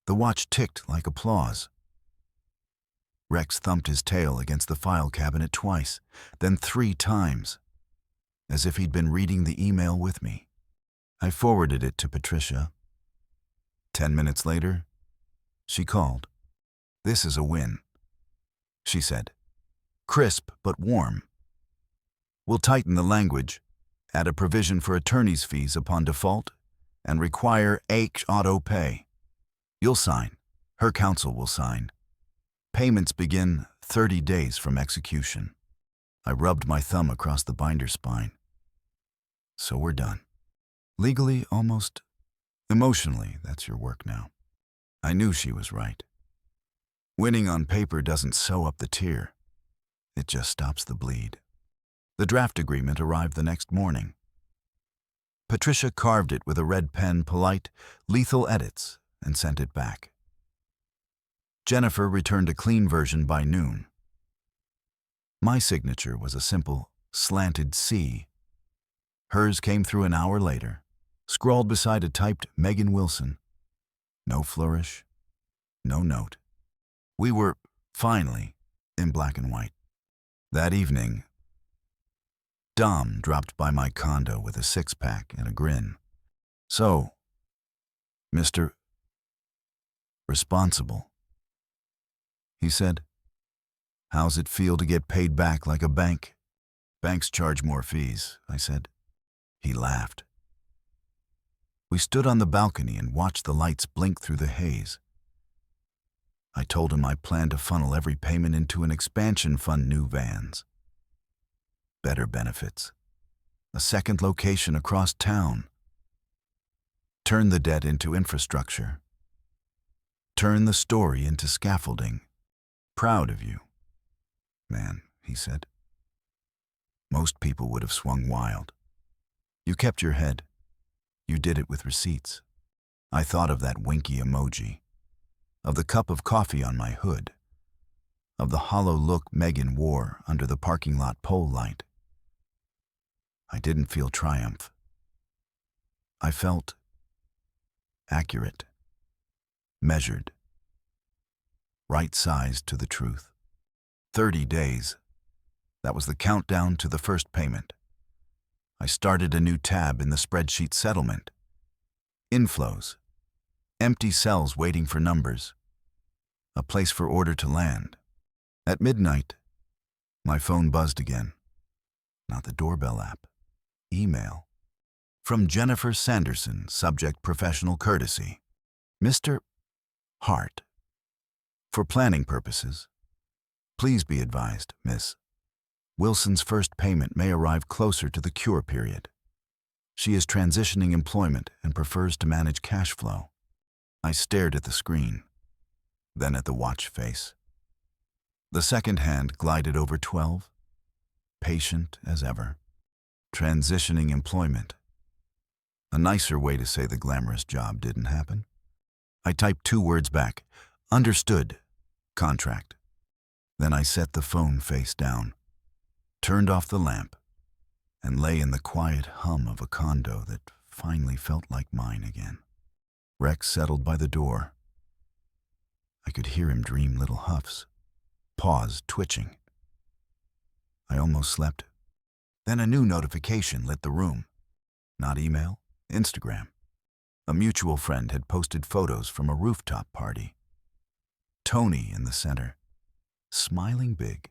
The watch ticked like applause. Rex thumped his tail against the file cabinet twice, then 3 times, as if he'd been reading the email with me. I forwarded it to Patricia. 10 minutes later, she called. "This is a win," she said. "Crisp but warm. We'll tighten the language, add a provision for attorney's fees upon default, and require auto pay. You'll sign. Her counsel will sign. Payments begin 30 days from execution." I rubbed my thumb across the binder spine. So we're done. Legally, almost. Emotionally, that's your work now. I knew she was right. Winning on paper doesn't sew up the tear. It just stops the bleed. The draft agreement arrived the next morning. Patricia carved it with a red pen, polite, lethal edits, and sent it back. Jennifer returned a clean version by noon. My signature was a simple, slanted C. Hers came through an hour later, scrawled beside a typed Megan Wilson. No flourish, no note. We were, finally, in black and white. That evening, Dom dropped by my condo with a 6-pack and a grin. "So, Mr. Responsible," he said, "how's it feel to get paid back like a bank?" "Banks charge more fees," I said. He laughed. We stood on the balcony and watched the lights blink through the haze. I told him I planned to funnel every payment into an expansion fund, new vans, better benefits, a second location across town. Turn the debt into infrastructure. Turn the story into scaffolding. "Proud of you, man," he said. Most people would have swung wild. You kept your head. You did it with receipts. I thought of that winky emoji, of the cup of coffee on my hood, of the hollow look Megan wore under the parking lot pole light. I didn't feel triumph. I felt accurate, measured, right-sized to the truth. 30 days. That was the countdown to the first payment. I started a new tab in the spreadsheet settlement. Inflows. Empty cells waiting for numbers. A place for order to land. At midnight, my phone buzzed again. Not the doorbell app. Email. From Jennifer Sanderson, subject professional courtesy. Mr. Hart. For planning purposes, please be advised, Miss Wilson's first payment may arrive closer to the cure period. She is transitioning employment and prefers to manage cash flow. I stared at the screen, then at the watch face. The second hand glided over 12, patient as ever. Transitioning employment. A nicer way to say the glamorous job didn't happen. I typed 2 words back. Understood. Contract. Then I set the phone face down, turned off the lamp, and lay in the quiet hum of a condo that finally felt like mine again. Rex settled by the door. I could hear him dream little huffs, paws twitching. I almost slept. Then a new notification lit the room. Not email, Instagram. A mutual friend had posted photos from a rooftop party. Tony in the center, smiling big,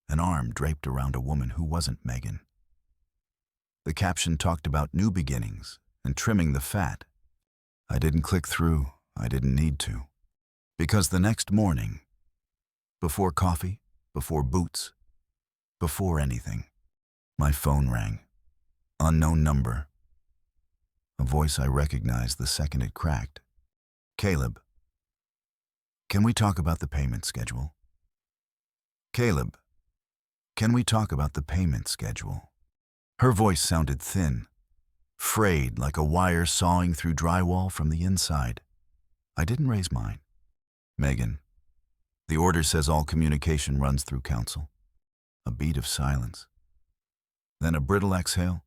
an arm draped around a woman who wasn't Megan. The caption talked about new beginnings and trimming the fat. I didn't click through. I didn't need to. Because the next morning, before coffee, before boots, before anything, my phone rang. Unknown number. A voice I recognized the second it cracked. "Caleb, can we talk about the payment schedule?" "Caleb, can we talk about the payment schedule?" Her voice sounded thin, frayed like a wire sawing through drywall from the inside. I didn't raise mine. Megan, the order says all communication runs through counsel. A beat of silence. Then a brittle exhale.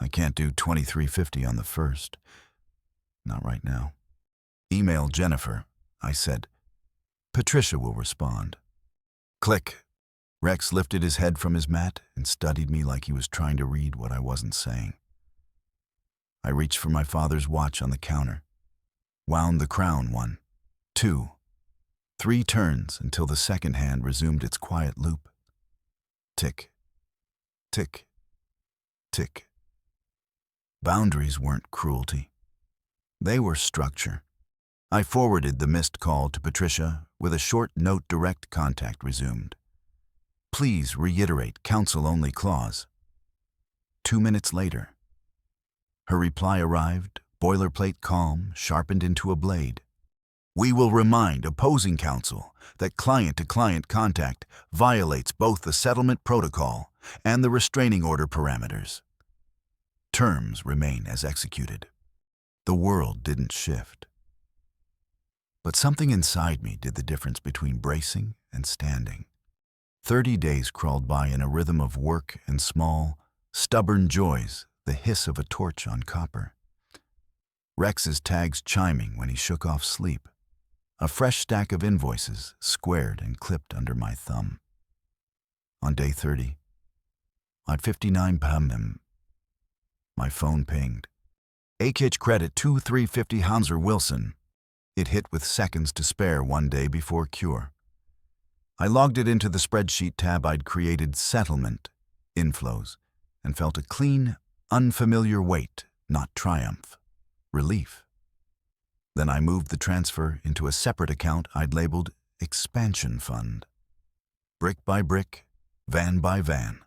I can't do 2350 on the first. Not right now. Email Jennifer, I said. Patricia will respond. Click. Rex lifted his head from his mat and studied me like he was trying to read what I wasn't saying. I reached for my father's watch on the counter, wound the crown 1, 2, 3 turns until the second hand resumed its quiet loop. Tick, tick, tick. Boundaries weren't cruelty. They were structure. I forwarded the missed call to Patricia with a short note. Direct contact resumed. Please reiterate counsel-only clause. 2 minutes later. Her reply arrived, boilerplate calm, sharpened into a blade. We will remind opposing counsel that client-to-client contact violates both the settlement protocol and the restraining order parameters. Terms remain as executed. The world didn't shift. But something inside me did the difference between bracing and standing. 30 days crawled by in a rhythm of work and small, stubborn joys, the hiss of a torch on copper. Rex's tags chiming when he shook off sleep. A fresh stack of invoices squared and clipped under my thumb. On day 30, at 59 p.m., my phone pinged. AKH credit 2350 Hanser Wilson. It hit with seconds to spare 1 day before cure. I logged it into the spreadsheet tab I'd created, settlement, inflows, and felt a clean, unfamiliar weight, not triumph, relief. Then I moved the transfer into a separate account I'd labeled expansion fund. Brick by brick, van by van,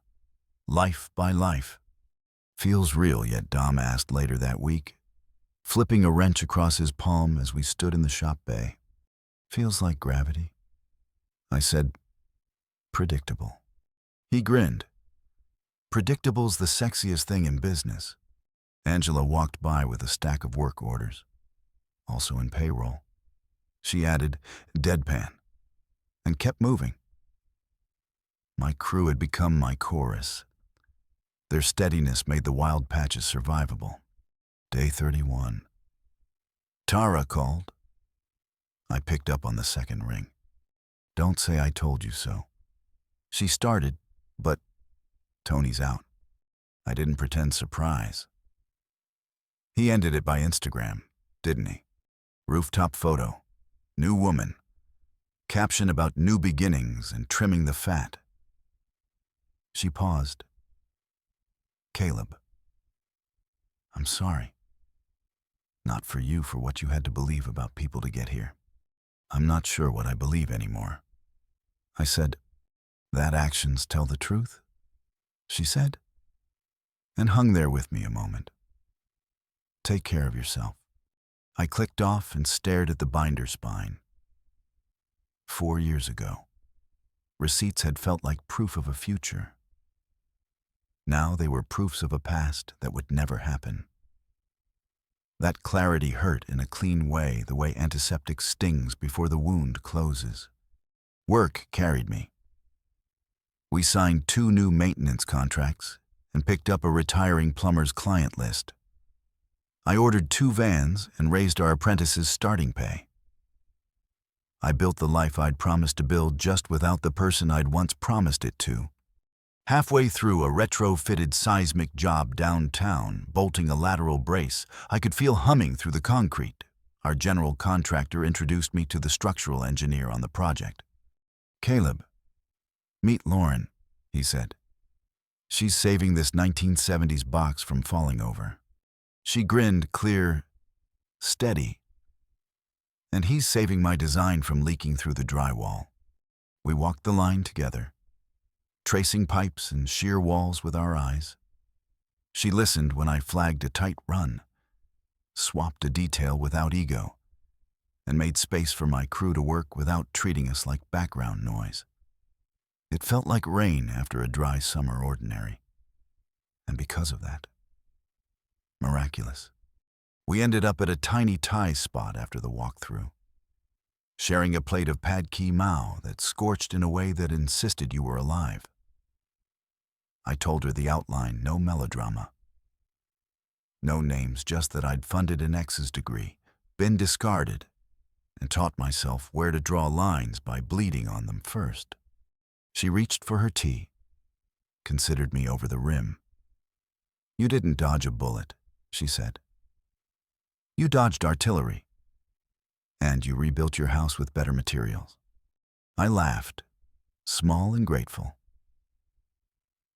life by life. Feels real yet, Dom asked later that week, flipping a wrench across his palm as we stood in the shop bay. Feels like gravity. I said, predictable. He grinned. Predictable's the sexiest thing in business. Angela walked by with a stack of work orders, also in payroll. She added, deadpan, and kept moving. My crew had become my chorus. Their steadiness made the wild patches survivable. Day 31. Tara called. I picked up on the second ring. Don't say I told you so. She started, but Tony's out. I didn't pretend surprise. He ended it by Instagram, didn't he? Rooftop photo, new woman, caption about new beginnings and trimming the fat. She paused. Caleb, I'm sorry. Not for you, for what you had to believe about people to get here. I'm not sure what I believe anymore. I said, that actions tell the truth? She said, and hung there with me a moment. Take care of yourself. I clicked off and stared at the binder spine. 4 years ago, receipts had felt like proof of a future. Now they were proofs of a past that would never happen. That clarity hurt in a clean way, the way antiseptic stings before the wound closes. Work carried me. We signed 2 new maintenance contracts and picked up a retiring plumber's client list. I ordered 2 vans and raised our apprentices' starting pay. I built the life I'd promised to build just without the person I'd once promised it to. Halfway through a retrofitted seismic job downtown, bolting a lateral brace, I could feel humming through the concrete. Our general contractor introduced me to the structural engineer on the project. Caleb, meet Lauren, he said. She's saving this 1970s box from falling over. She grinned, clear, steady. And he's saving my design from leaking through the drywall. We walked the line together, tracing pipes and shear walls with our eyes. She listened when I flagged a tight run, swapped a detail without ego, and made space for my crew to work without treating us like background noise. It felt like rain after a dry summer ordinary. And because of that, Miraculous. We ended up at a tiny Thai spot after the walkthrough, sharing a plate of pad ki mao that scorched in a way that insisted you were alive. I told her the outline, no melodrama. No names, just that I'd funded an ex's degree, been discarded, and taught myself where to draw lines by bleeding on them first. She reached for her tea, considered me over the rim. "You didn't dodge a bullet," she said. "You dodged artillery. And you rebuilt your house with better materials." I laughed, small and grateful.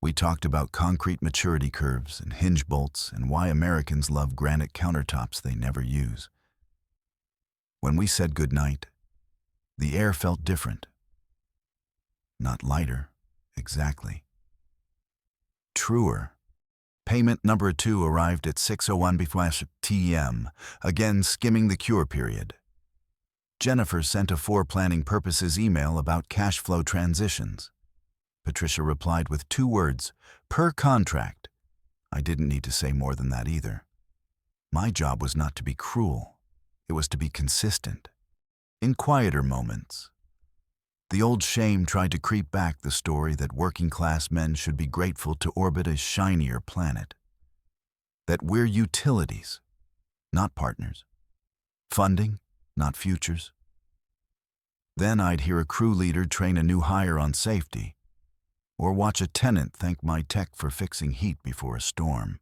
We talked about concrete maturity curves and hinge bolts and why Americans love granite countertops they never use. When we said goodnight, the air felt different. Not lighter, exactly. Truer. Payment number 2 arrived at 6:01 p.m., again skimming the cure period. Jennifer sent a for planning purposes email about cash flow transitions. Patricia replied with 2 words, "per contract." I didn't need to say more than that either. My job was not to be cruel. It was to be consistent. In quieter moments, the old shame tried to creep back, the story that working-class men should be grateful to orbit a shinier planet. That we're utilities, not partners. Funding, not futures. Then I'd hear a crew leader train a new hire on safety, or watch a tenant thank my tech for fixing heat before a storm.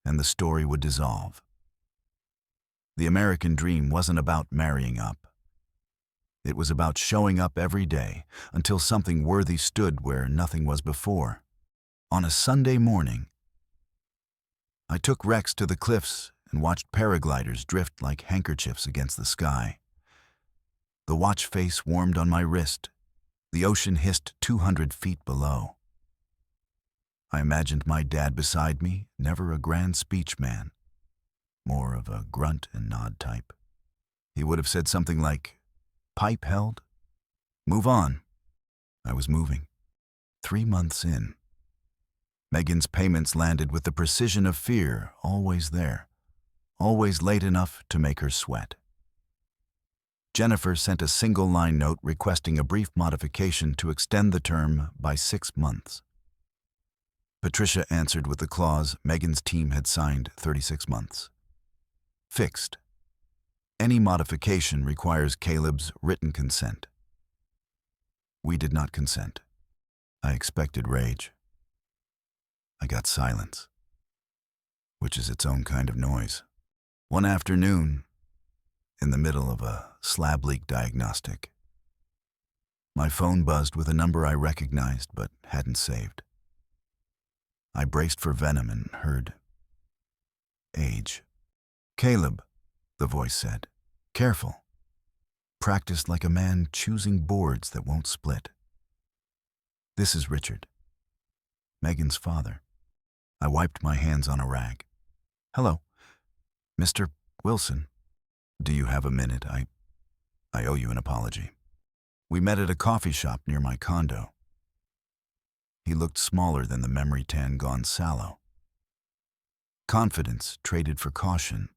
And the story would dissolve. The American dream wasn't about marrying up. It was about showing up every day until something worthy stood where nothing was before. On a Sunday morning, I took Rex to the cliffs and watched paragliders drift like handkerchiefs against the sky. The watch face warmed on my wrist. The ocean hissed 200 feet below. I imagined my dad beside me, never a grand speech man, more of a grunt and nod type. He would have said something like, "Pipe held? Move on." I was moving. 3 months in. Megan's payments landed with the precision of fear, always there, always late enough to make her sweat. Jennifer sent a single-line note requesting a brief modification to extend the term by 6 months. Patricia answered with the clause Megan's team had signed, 36 months. Fixed. Any modification requires Caleb's written consent. We did not consent. I expected rage. I got silence, which is its own kind of noise. One afternoon, in the middle of a slab leak diagnostic, my phone buzzed with a number I recognized but hadn't saved. I braced for venom and heard age. "Caleb," the voice said. "Careful. Practice like a man choosing boards that won't split. This is Richard, Megan's father." I wiped my hands on a rag. "Hello, Mr. Wilson. Do you have a minute? I owe you an apology. We met at a coffee shop near my condo." He looked smaller than the memory tan gone sallow. Confidence traded for caution.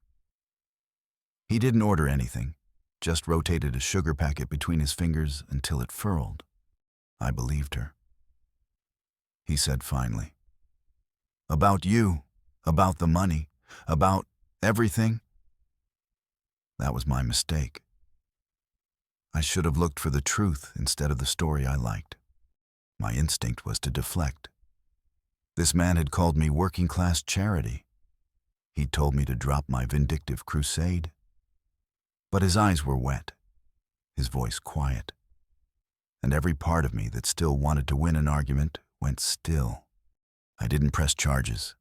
He didn't order anything, just rotated a sugar packet between his fingers until it furled. I believed her. He said finally, "About you, about the money, about everything." That was my mistake. I should have looked for the truth instead of the story I liked. My instinct was to deflect. This man had called me working-class charity. He'd told me to drop my vindictive crusade. But his eyes were wet, his voice quiet, and every part of me that still wanted to win an argument went still. I didn't press charges.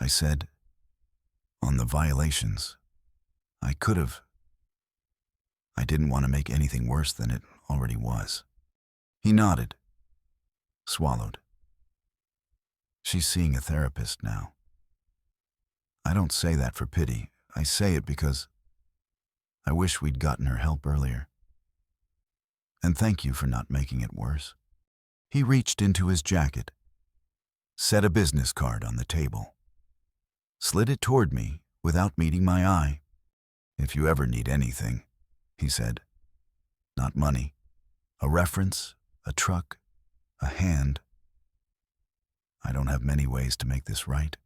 I said, "On the violations, I could have." I didn't want to make anything worse than it already was. He nodded, swallowed. "She's seeing a therapist now." I don't say that for pity. I say it because I wish we'd gotten her help earlier. And thank you for not making it worse. He reached into his jacket, set a business card on the table. slid it toward me without meeting my eye. "If you ever need anything," he said. "Not money. A reference, a truck, a hand. I don't have many ways to make this right.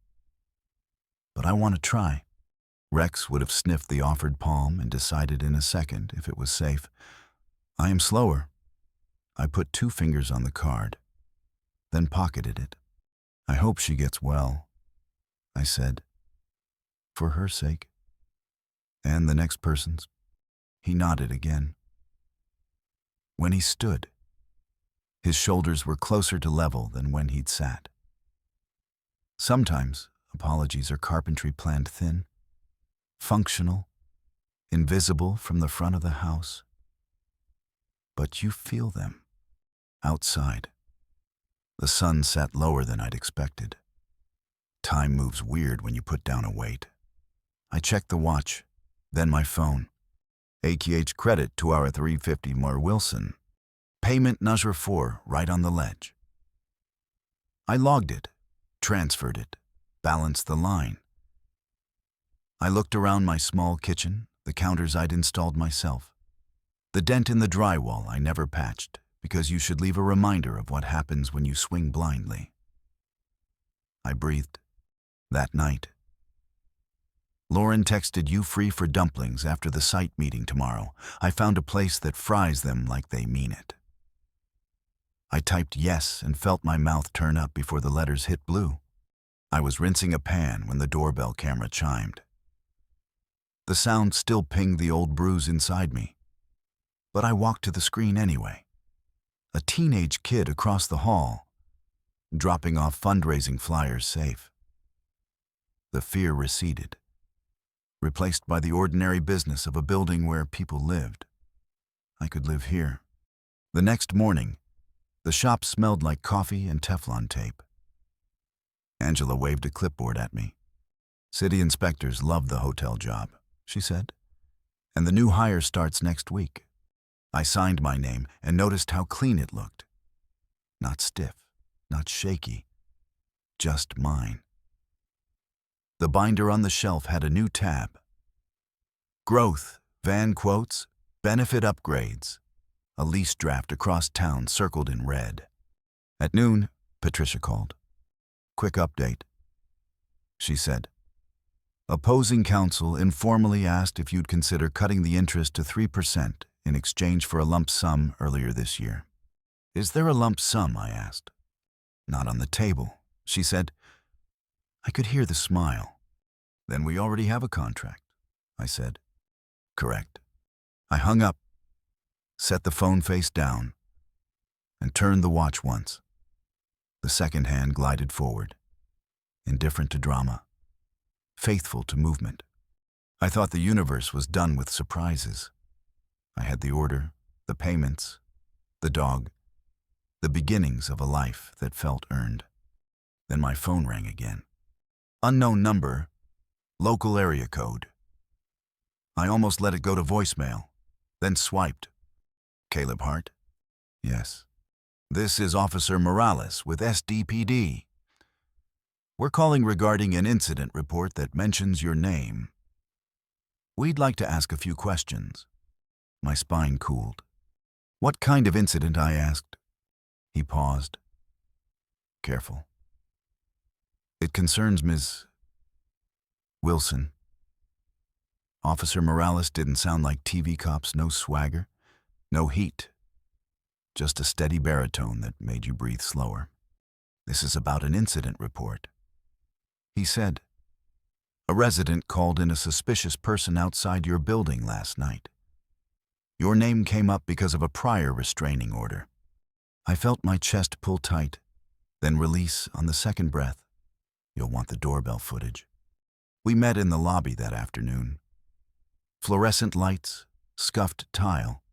But I want to try." Rex would have sniffed the offered palm and decided in a second if it was safe. I am slower. I put 2 fingers on the card, then pocketed it. "I hope she gets well," I said. "For her sake. And the next person's." He nodded again. When he stood, his shoulders were closer to level than when he'd sat. Sometimes apologies are carpentry planned thin, functional, invisible from the front of the house. But you feel them outside. The sun sat lower than I'd expected. Time moves weird when you put down a weight. I checked the watch, then my phone. AKH credit to our 350 more Wilson. Payment Nuzzer 4 right on the ledge. I logged it, transferred it, balanced the line. I looked around my small kitchen, the counters I'd installed myself. The dent in the drywall I never patched, because you should leave a reminder of what happens when you swing blindly. I breathed. That night. Lauren texted, "You free for dumplings after the site meeting tomorrow? I found a place that fries them like they mean it." I typed yes and felt my mouth turn up before the letters hit blue. I was rinsing a pan when the doorbell camera chimed. The sound still pinged the old bruise inside me, but I walked to the screen anyway. A teenage kid across the hall, dropping off fundraising flyers safe. The fear receded, replaced by the ordinary business of a building where people lived. I could live here. The next morning, the shop smelled like coffee and Teflon tape. Angela waved a clipboard at me. "City inspectors love the hotel job," she said, "and the new hire starts next week." I signed my name and noticed how clean it looked. Not stiff, not shaky, just mine. The binder on the shelf had a new tab. Growth, van quotes, benefit upgrades. A lease draft across town circled in red. At noon, Patricia called. "Quick update," she said. "Opposing counsel informally asked if you'd consider cutting the interest to 3% in exchange for a lump sum earlier this year." "Is there a lump sum?" I asked. "Not on the table," she said. I could hear the smile. "Then we already have a contract," I said. "Correct." I hung up, set the phone face down, and turned the watch once. The second hand glided forward, indifferent to drama, faithful to movement. I thought the universe was done with surprises. I had the order, the payments, the dog, the beginnings of a life that felt earned. Then my phone rang again. Unknown number, local area code. I almost let it go to voicemail, then swiped. "Caleb Hart?" "Yes." "This is Officer Morales with SDPD. We're calling regarding an incident report that mentions your name. We'd like to ask a few questions." My spine cooled. "What kind of incident?" I asked. He paused. "Careful. It concerns Ms. Wilson." Officer Morales didn't sound like TV cops, no swagger, no heat. Just a steady baritone that made you breathe slower. "This is about an incident report," he said. "A resident called in a suspicious person outside your building last night. Your name came up because of a prior restraining order." I felt my chest pull tight, then release on the second breath. "You'll want the doorbell footage." We met in the lobby that afternoon. Fluorescent lights, scuffed tile,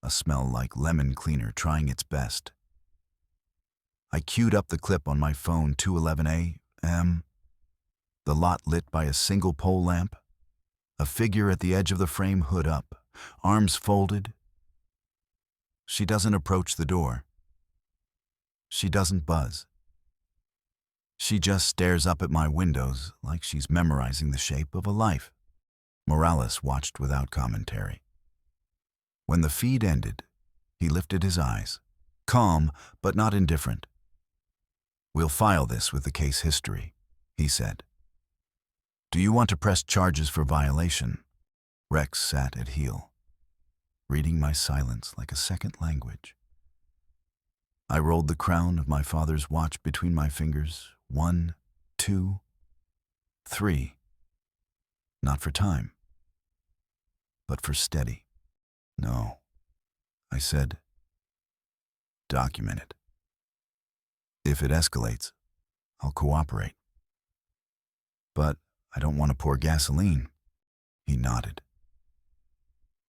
a smell like lemon cleaner trying its best. I queued up the clip on my phone, 2:11 a.m. The lot lit by a single pole lamp, a figure at the edge of the frame, hood up, arms folded. She doesn't approach the door. She doesn't buzz. She just stares up at my windows like she's memorizing the shape of a life. Morales watched without commentary. When the feed ended, he lifted his eyes, calm but not indifferent. "We'll file this with the case history," he said. "Do you want to press charges for violation?" Rex sat at heel, reading my silence like a second language. I rolled the crown of my father's watch between my fingers. 1, 2, 3. Not for time, but for steady. "No," I said. "Document it. If it escalates, I'll cooperate." "But I don't want to pour gasoline." He nodded.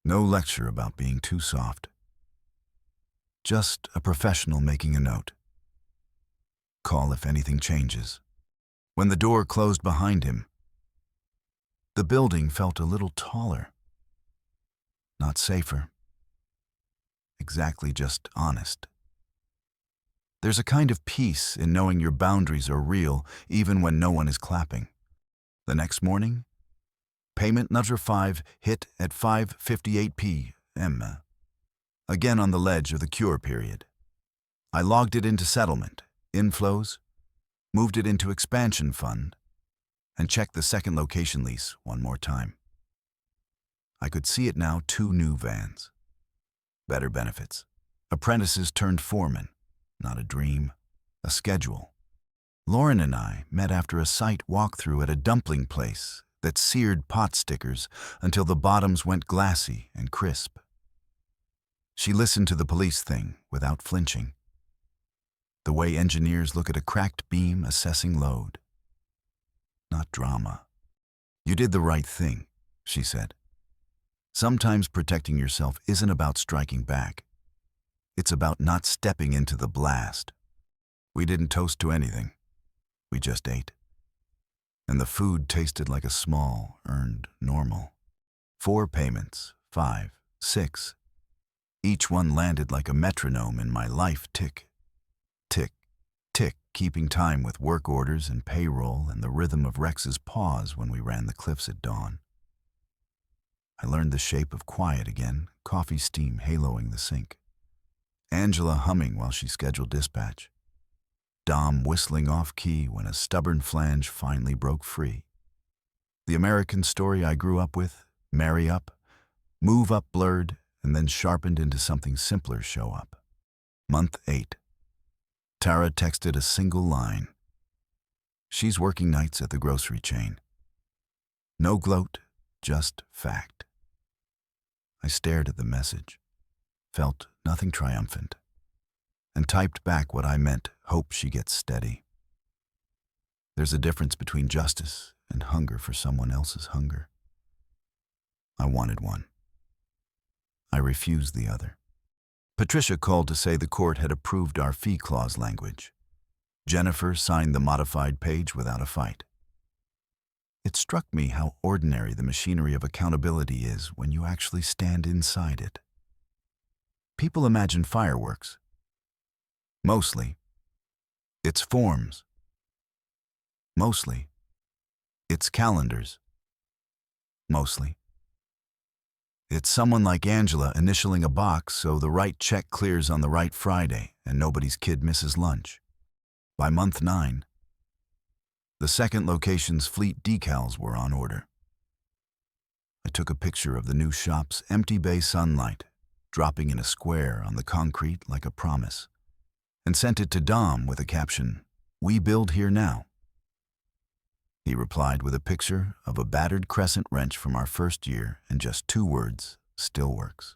"No lecture about being too soft. Just a professional making a note. Call if anything changes." When the door closed behind him, the building felt a little taller. Not safer. Exactly, just honest. There's a kind of peace in knowing your boundaries are real even when no one is clapping. The next morning, payment number 5 hit at 5:58 p.m. Again on the ledge of the cure period. I logged it into settlement, inflows, moved it into expansion fund, and checked the second location lease one more time. I could see it now, 2 new vans. Better benefits. Apprentices turned foremen. Not a dream, a schedule. Lauren and I met after a site walkthrough at a dumpling place that seared pot stickers until the bottoms went glassy and crisp. She listened to the police thing without flinching. The way engineers look at a cracked beam assessing load. Not drama. "You did the right thing," she said. "Sometimes protecting yourself isn't about striking back. It's about not stepping into the blast." We didn't toast to anything. We just ate. And the food tasted like a small, earned normal. 4 payments, 5, 6. Each one landed like a metronome in my life. Tick, tick, tick, keeping time with work orders and payroll and the rhythm of Rex's pause when we ran the cliffs at dawn. I learned the shape of quiet again, coffee steam haloing the sink. Angela humming while she scheduled dispatch. Dom whistling off-key when a stubborn flange finally broke free. The American story I grew up with, marry up, move up blurred, and then sharpened into something simpler show up. Month 8. Tara texted a single line. She's working nights at the grocery chain. No gloat, just fact. I stared at the message, felt nothing triumphant, and typed back what I meant, hope she gets steady. There's a difference between justice and hunger for someone else's hunger. I wanted one. I refused the other. Patricia called to say the court had approved our fee clause language. Jennifer signed the modified page without a fight. It struck me how ordinary the machinery of accountability is when you actually stand inside it. People imagine fireworks. Mostly, it's forms. Mostly, it's calendars. Mostly, it's someone like Angela initialing a box so the right check clears on the right Friday and nobody's kid misses lunch. By month 9, the second location's fleet decals were on order. I took a picture of the new shop's empty bay sunlight, dropping in a square on the concrete like a promise, and sent it to Dom with a caption, "We build here now." He replied with a picture of a battered crescent wrench from our first year and just 2 words, "Still works."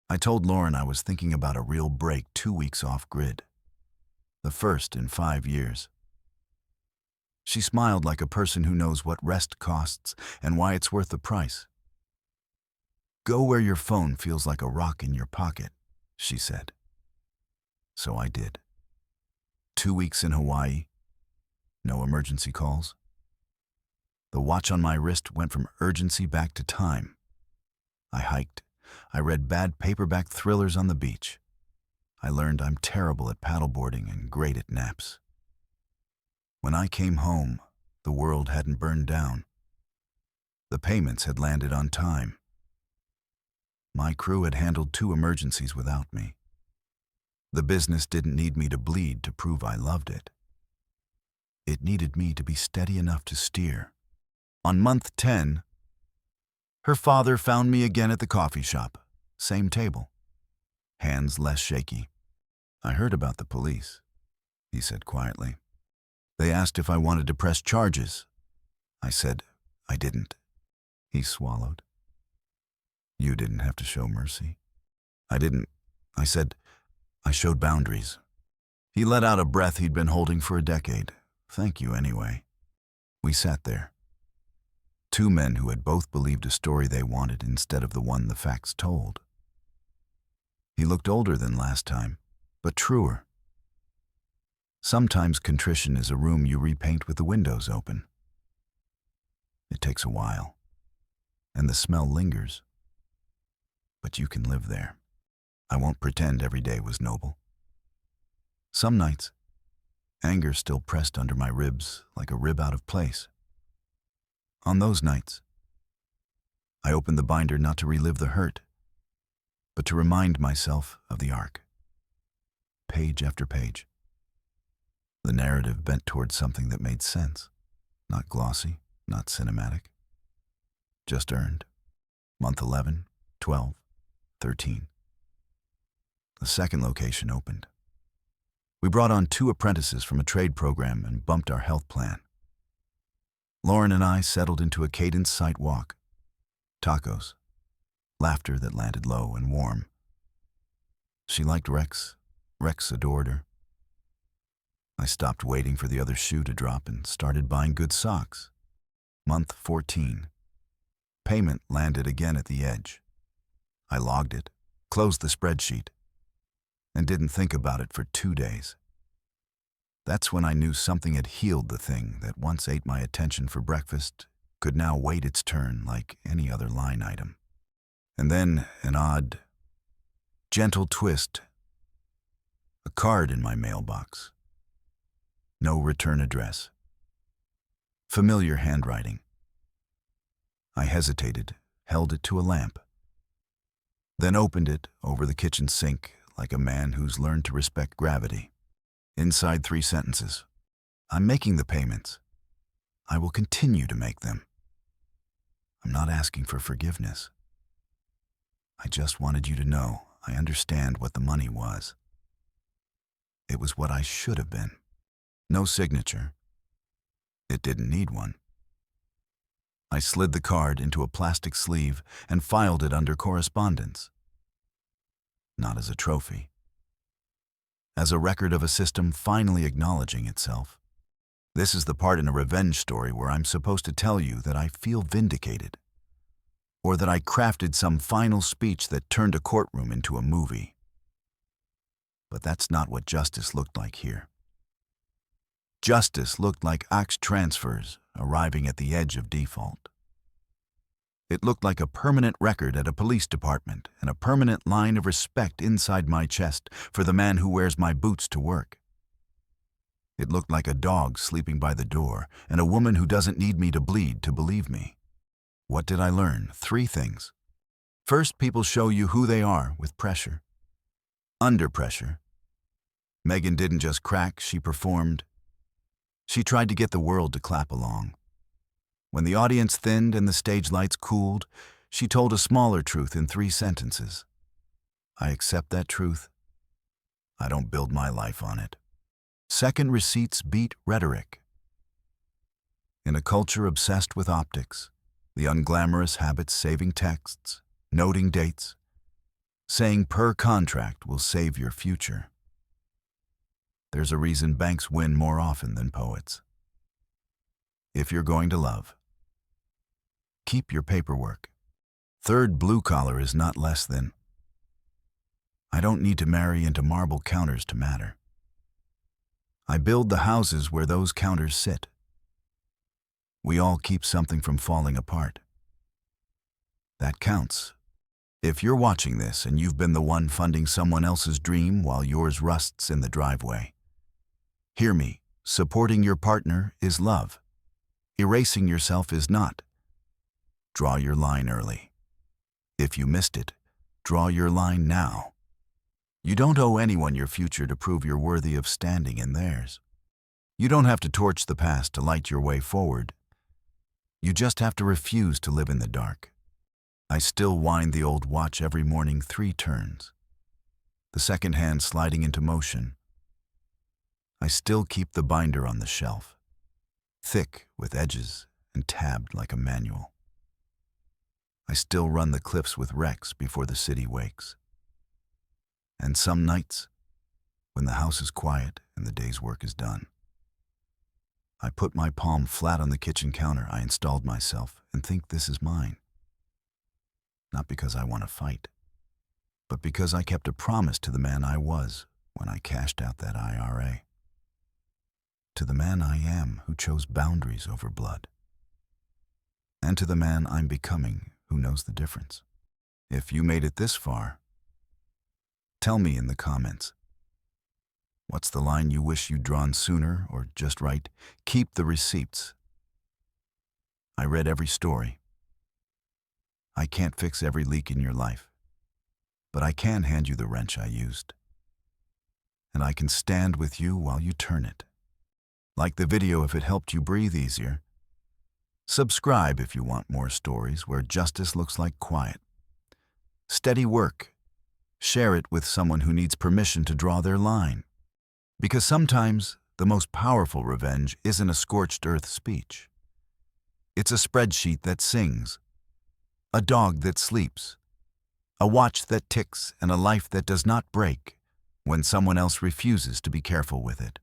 I told Lauren I was thinking about a real break, 2 weeks off grid. The first in 5 years. She smiled like a person who knows what rest costs and why it's worth the price. "Go where your phone feels like a rock in your pocket," she said. So I did. 2 weeks in Hawaii, no emergency calls. The watch on my wrist went from urgency back to time. I hiked. I read bad paperback thrillers on the beach. I learned I'm terrible at paddleboarding and great at naps. When I came home, the world hadn't burned down. The payments had landed on time. My crew had handled 2 emergencies without me. The business didn't need me to bleed to prove I loved it. It needed me to be steady enough to steer. On month 10, her father found me again at the coffee shop. Same table. Hands less shaky. "I heard about the police," he said quietly. "They asked if I wanted to press charges." I said I didn't. He swallowed. "You didn't have to show mercy." "I didn't." I said, "I showed boundaries." He let out a breath he'd been holding for a decade. "Thank you anyway." We sat there. 2 men who had both believed a story they wanted instead of the one the facts told. He looked older than last time, but truer. Sometimes contrition is a room you repaint with the windows open. It takes a while, and the smell lingers, but you can live there. I won't pretend every day was noble. Some nights, anger still pressed under my ribs like a rib out of place. On those nights, I opened the binder not to relive the hurt, but to remind myself of the arc. Page after page. The narrative bent towards something that made sense. Not glossy, not cinematic. Just earned. Month 11, 12, 13. The second location opened. We brought on 2 apprentices from a trade program and bumped our health plan. Lauren and I settled into a cadenced site walk. Tacos. Laughter that landed low and warm. She liked Rex. Rex adored her. I stopped waiting for the other shoe to drop and started buying good socks. Month 14. Payment landed again at the edge. I logged it, closed the spreadsheet, and didn't think about it for 2 days. That's when I knew something had healed the thing that once ate my attention for breakfast could now wait its turn like any other line item. And then an odd, gentle twist. A card in my mailbox. No return address. Familiar handwriting. I hesitated, held it to a lamp, then opened it over the kitchen sink like a man who's learned to respect gravity. Inside 3 sentences. I'm making the payments. I will continue to make them. I'm not asking for forgiveness. I just wanted you to know I understand what the money was. It was what I should have been. No signature. It didn't need one. I slid the card into a plastic sleeve and filed it under correspondence. Not as a trophy. As a record of a system finally acknowledging itself. This is the part in a revenge story where I'm supposed to tell you that I feel vindicated, or that I crafted some final speech that turned a courtroom into a movie. But that's not what justice looked like here. Justice looked like ox transfers arriving at the edge of default. It looked like a permanent record at a police department and a permanent line of respect inside my chest for the man who wears my boots to work. It looked like a dog sleeping by the door and a woman who doesn't need me to bleed to believe me. What did I learn? 3 things. First, people show you who they are with pressure. Under pressure. Megan didn't just crack, she performed. She tried to get the world to clap along. When the audience thinned and the stage lights cooled, she told a smaller truth in 3 sentences. I accept that truth. I don't build my life on it. Second, receipts beat rhetoric. In a culture obsessed with optics, the unglamorous habits saving texts, noting dates, saying per contract will save your future. There's a reason banks win more often than poets. If you're going to love, keep your paperwork. Third, blue collar is not less than. I don't need to marry into marble counters to matter. I build the houses where those counters sit. We all keep something from falling apart. That counts. If you're watching this and you've been the one funding someone else's dream while yours rusts in the driveway, hear me, Supporting your partner is love. Erasing yourself is not. Draw your line early. If you missed it, draw your line now. You don't owe anyone your future to prove you're worthy of standing in theirs. You don't have to torch the past to light your way forward. You just have to refuse to live in the dark. I still wind the old watch every morning 3 turns, the second hand sliding into motion. I still keep the binder on the shelf, thick with edges and tabbed like a manual. I still run the cliffs with Rex before the city wakes. And some nights, when the house is quiet and the day's work is done, I put my palm flat on the kitchen counter I installed myself and think this is mine. Not because I want to fight, but because I kept a promise to the man I was when I cashed out that IRA. To the man I am who chose boundaries over blood. And to the man I'm becoming who knows the difference. If you made it this far, tell me in the comments. What's the line you wish you'd drawn sooner, or just write, "Keep the receipts"? I read every story. I can't fix every leak in your life, but I can hand you the wrench I used. And I can stand with you while you turn it. Like the video if it helped you breathe easier. Subscribe if you want more stories where justice looks like quiet. Steady work. Share it with someone who needs permission to draw their line. Because sometimes the most powerful revenge isn't a scorched earth speech. It's a spreadsheet that sings, a dog that sleeps, a watch that ticks, and a life that does not break when someone else refuses to be careful with it.